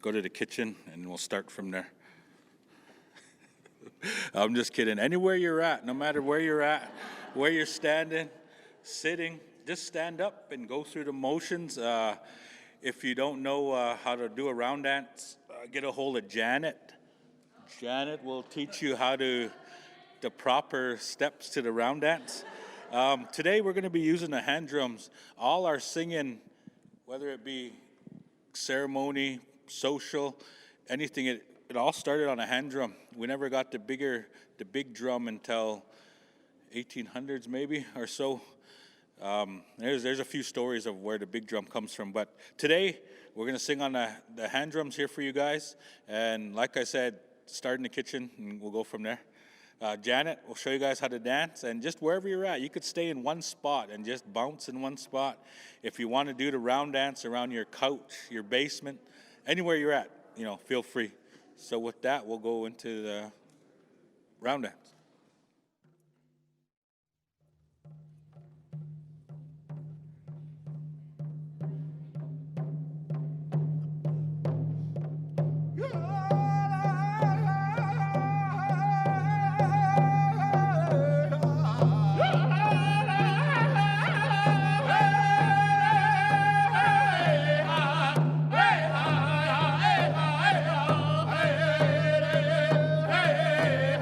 go to the kitchen and we'll start from there. I'm just kidding. Anywhere you're at, no matter where you're at, where you're standing, sitting, just stand up and go through the motions. If you don't know how to do a round dance, get a hold of Janet. Janet will teach you how to the proper steps to the round dance. Today we're going to be using the hand drums. All our singing, whether it be ceremony, social, anything, it all started on a hand drum. We never got the big drum until 1800s maybe or so. There's a few stories of where the big drum comes from, but today we're going to sing on the hand drums here for you guys. And like I said, start in the kitchen and we'll go from there. Janet will show you guys how to dance, and just wherever you're at, you could stay in one spot and just bounce in one spot. If you want to do the round dance around your couch, your basement, anywhere you're at, feel free. So with that, we'll go into the round dance. Hey,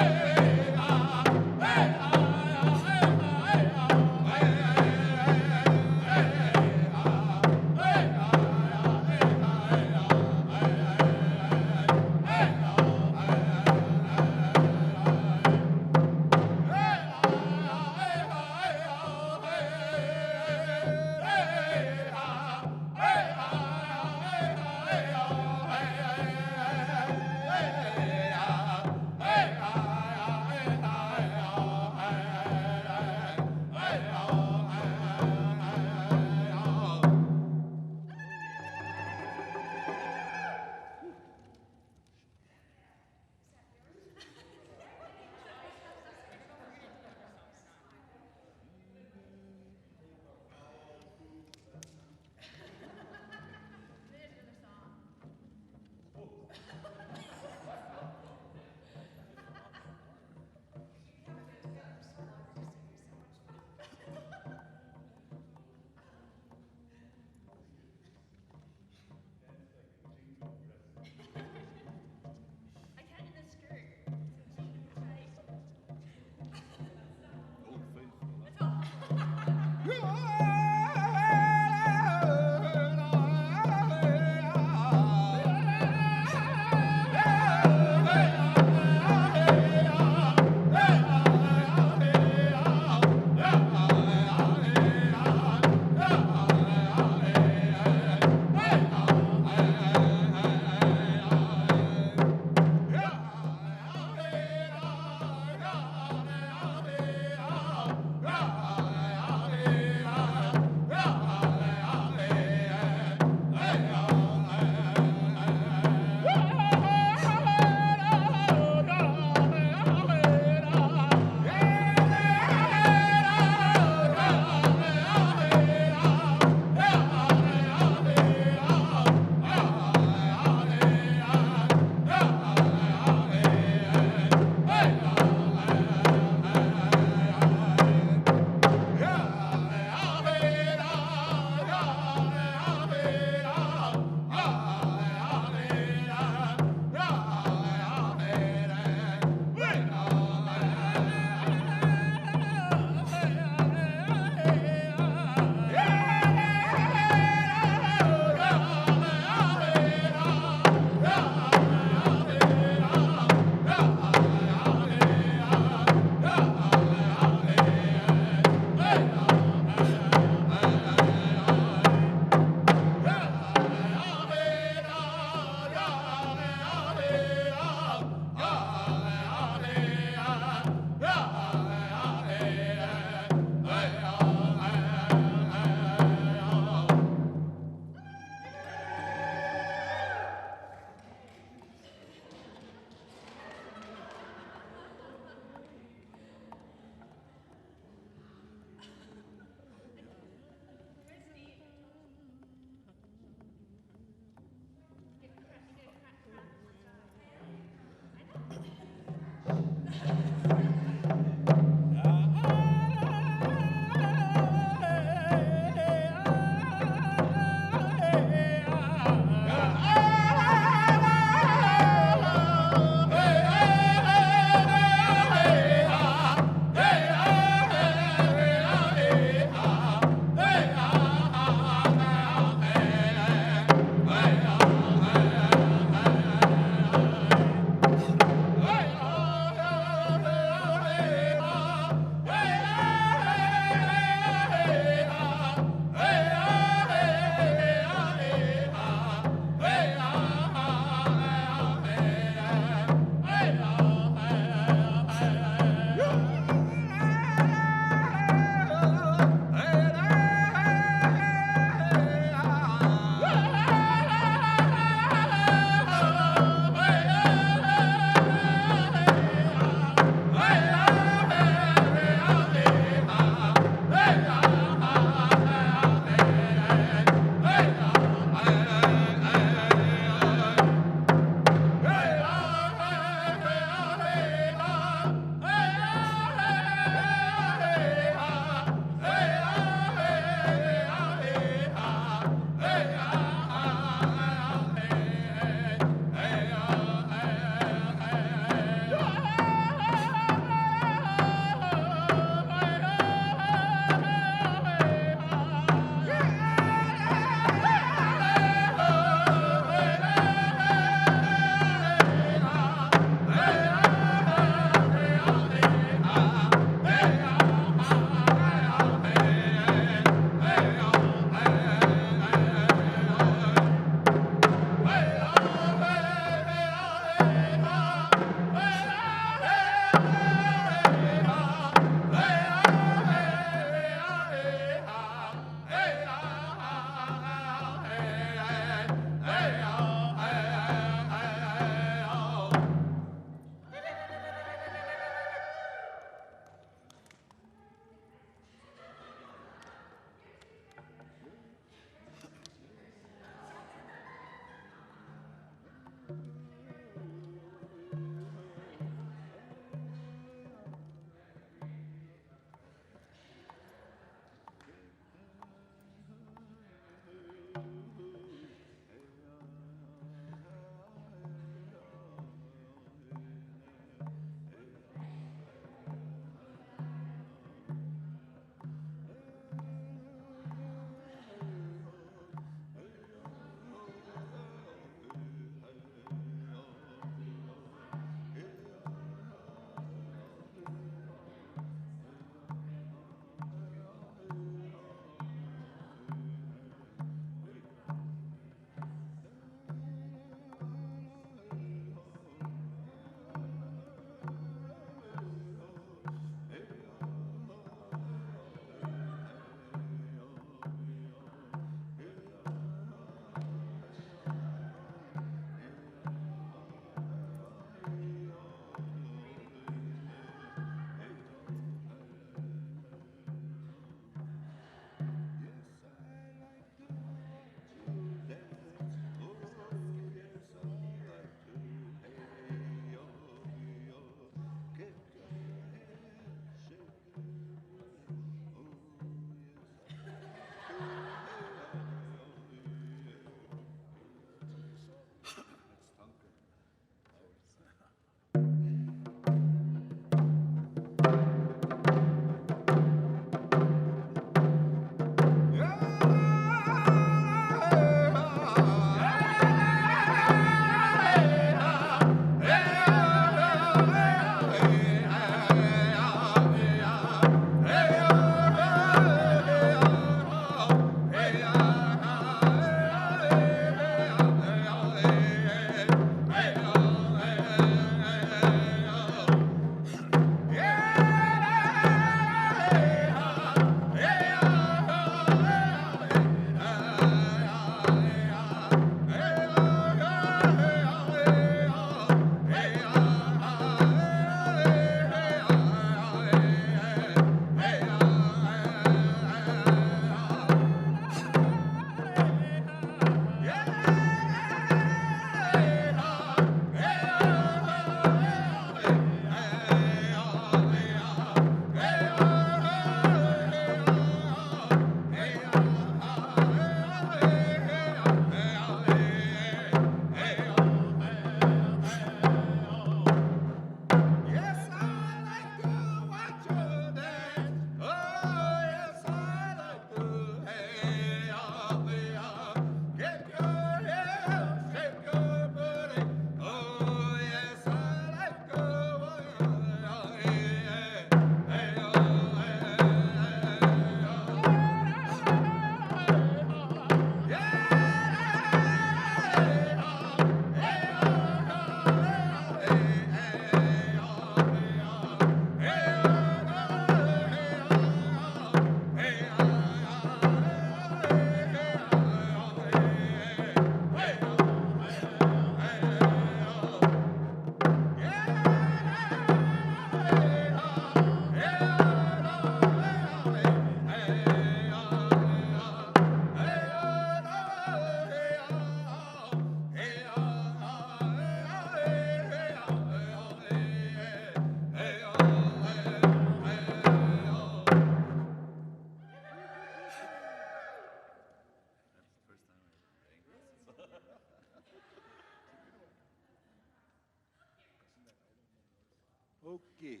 Okay.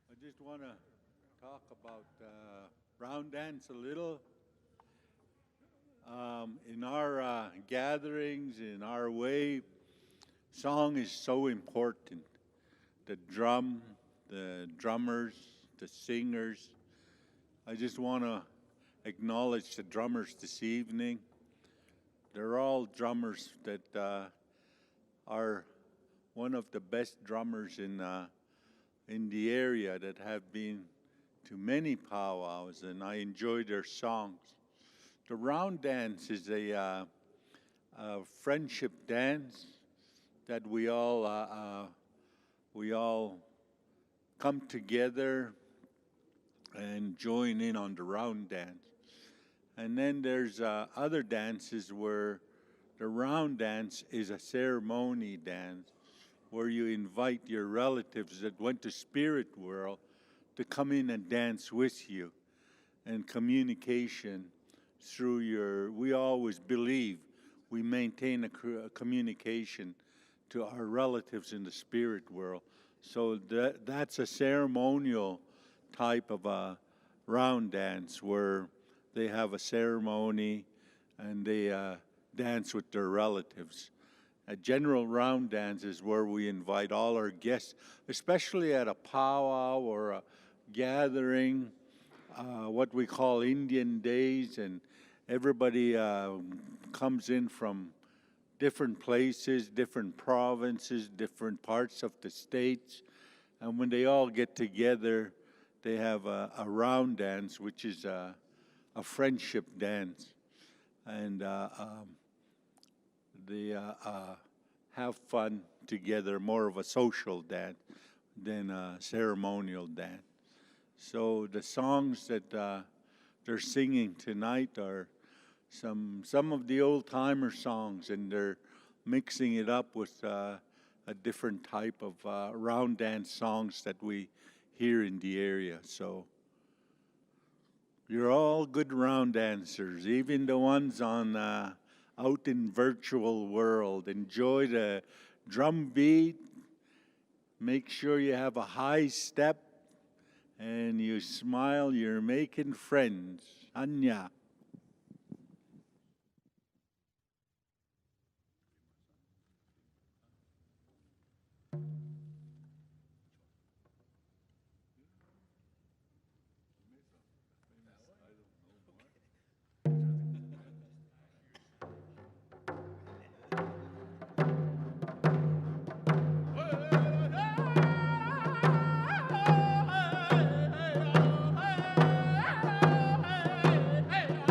I just want to talk about round dance a little. In our gatherings, in our way, song is so important. The drum, the drummers, the singers. I just want to acknowledge the drummers this evening. They're all drummers that are one of the best drummers in the area that have been to many powwows, and I enjoy their songs. The round dance is a friendship dance that we all come together and join in on the round dance. And then there's other dances where the round dance is a ceremony dance where you invite your relatives that went to spirit world to come in and dance with you. And communication through we always believe we maintain a communication to our relatives in the spirit world. So that's a ceremonial type of a round dance where they have a ceremony and they dance with their relatives. A general round dance is where we invite all our guests, especially at a powwow or a gathering, what we call Indian days, and everybody comes in from different places, different provinces, different parts of the states, and when they all get together, they have a round dance, which is a friendship dance, and they have fun together, more of a social dance than a ceremonial dance. So the songs that they're singing tonight are some of the old-timer songs, and they're mixing it up with a different type of round dance songs that we hear in the area. So you're all good round dancers, even the ones on out in virtual world. Enjoy the drum beat. Make sure you have a high step and you smile. You're making friends. Anya. Hey!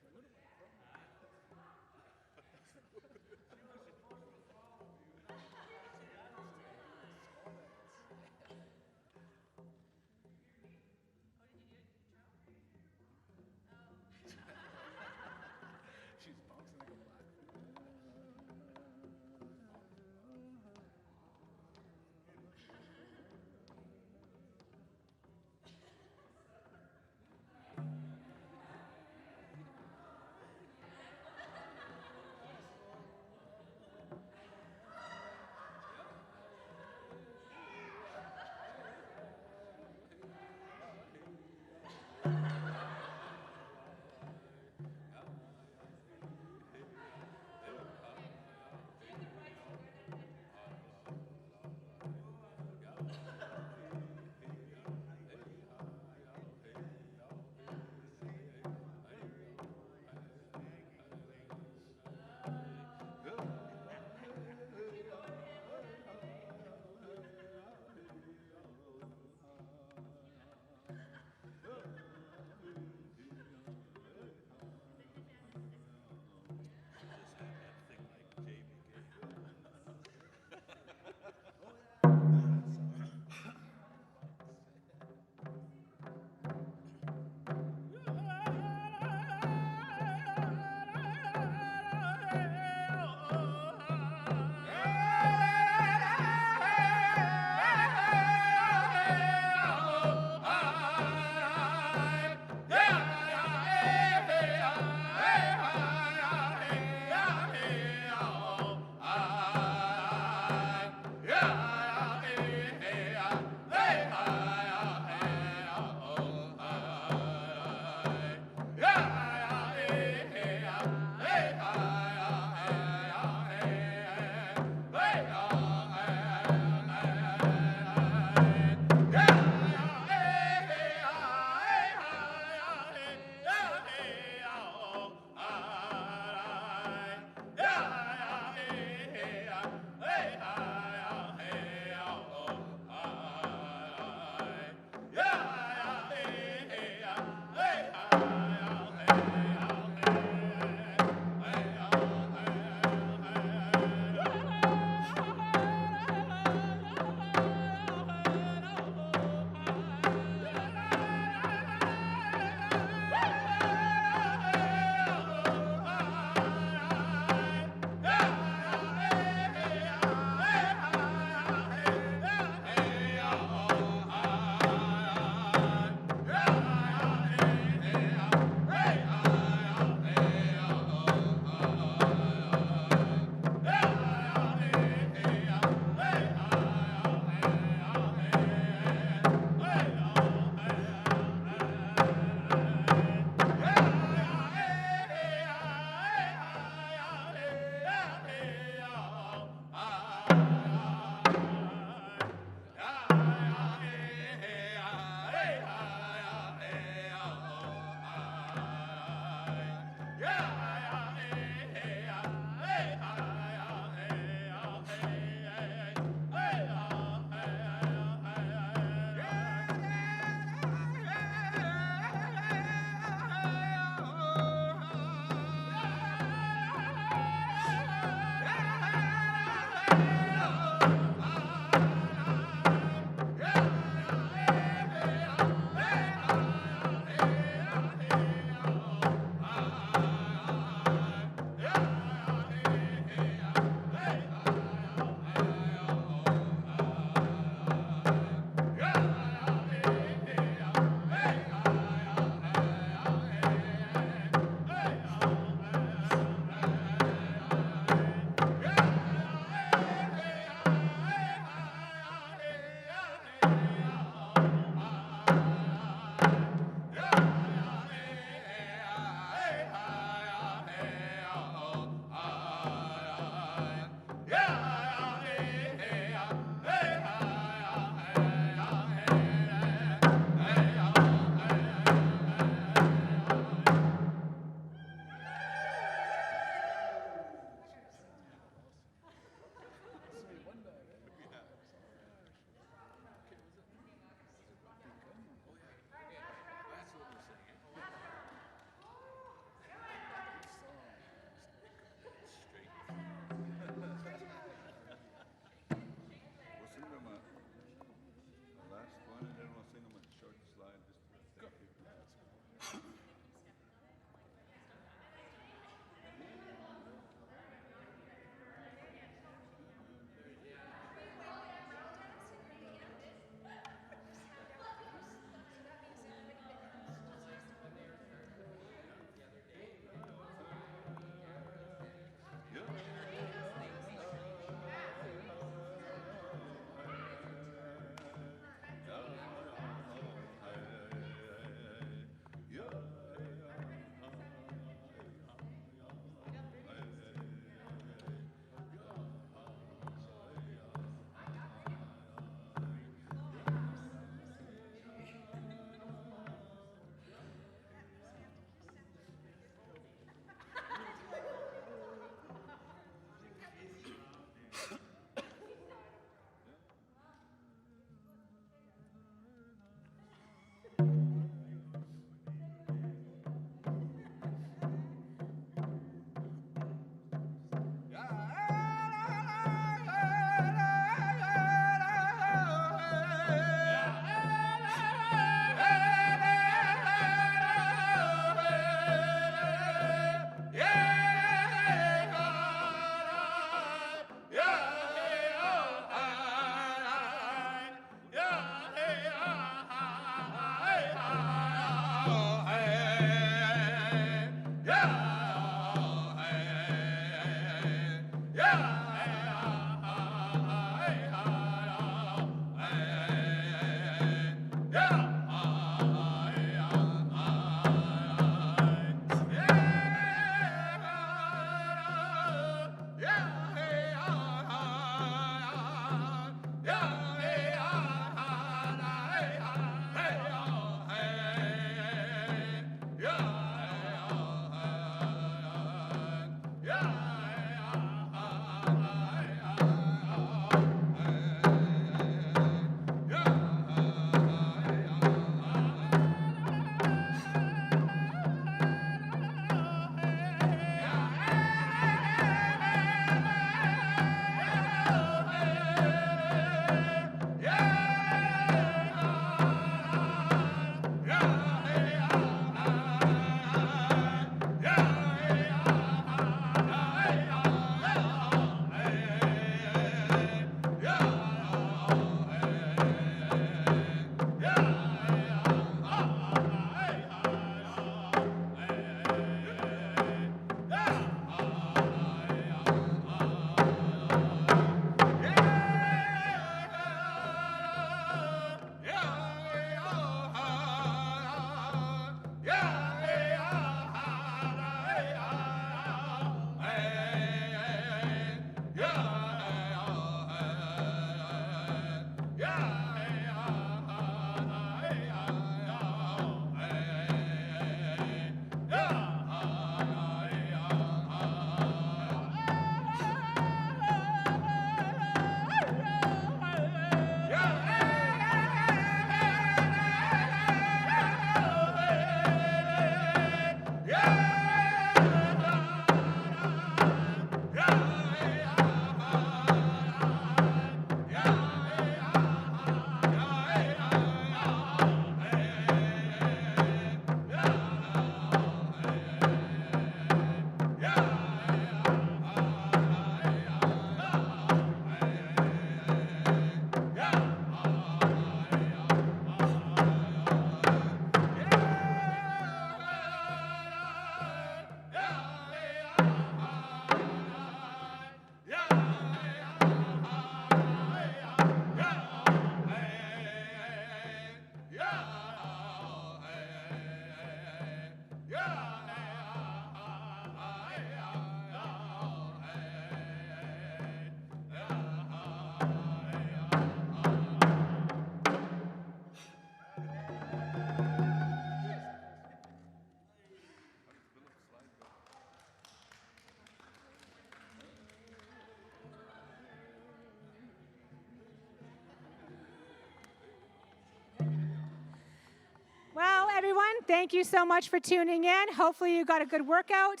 thank you so much for tuning in. Hopefully you got a good workout.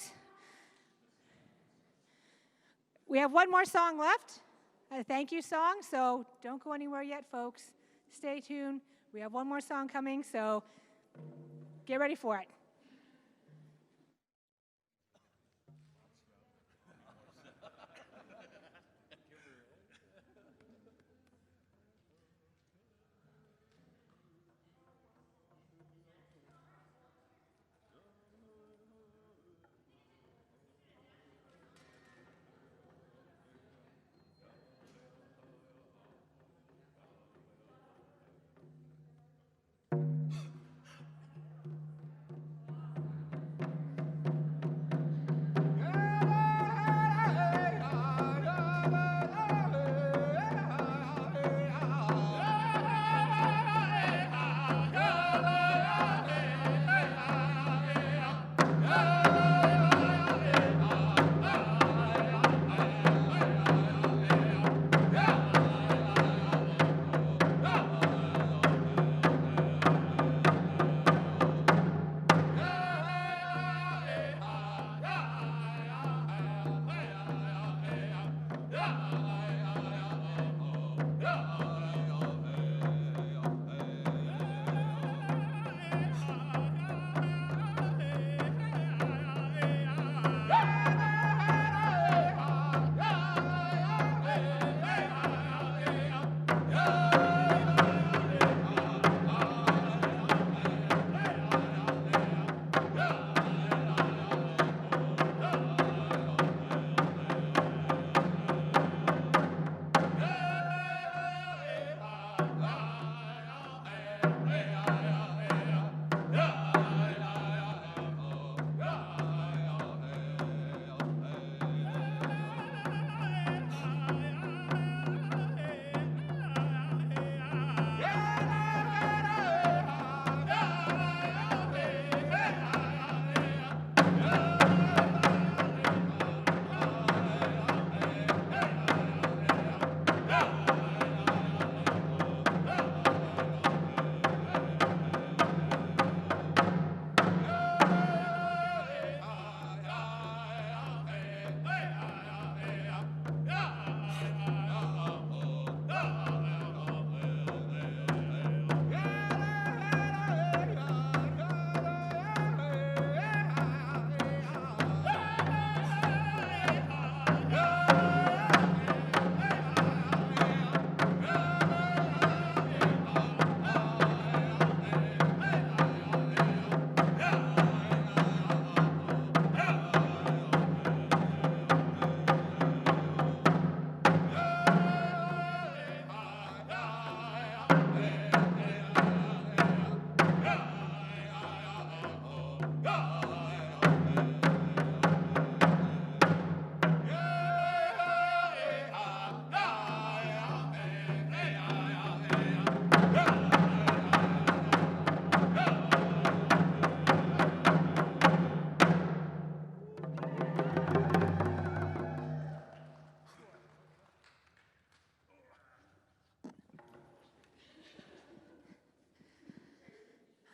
We have one more song left, a thank you song, so don't go anywhere yet, folks. Stay tuned. We have one more song coming, so get ready for it.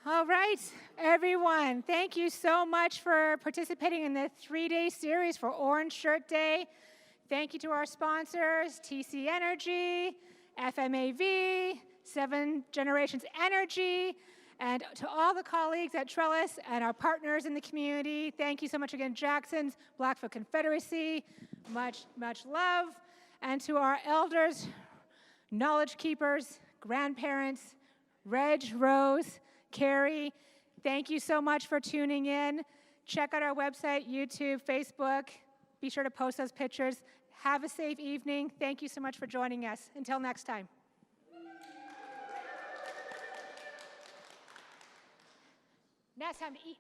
All right, everyone, thank you so much for participating in the 3-day series for Orange Shirt Day. Thank you to our sponsors, TC Energy, FMAV, 7 Generations Energy, and to all the colleagues at Trellis and our partners in the community. Thank you so much again, Jackson's Blackfoot Confederacy. Much, much love. And to our elders, knowledge keepers, grandparents, Reg, Rose, Carrie, thank you so much for tuning in. Check out our website, YouTube, Facebook. Be sure to post those pictures. Have a safe evening. Thank you so much for joining us. Until next time. Now it's time to eat.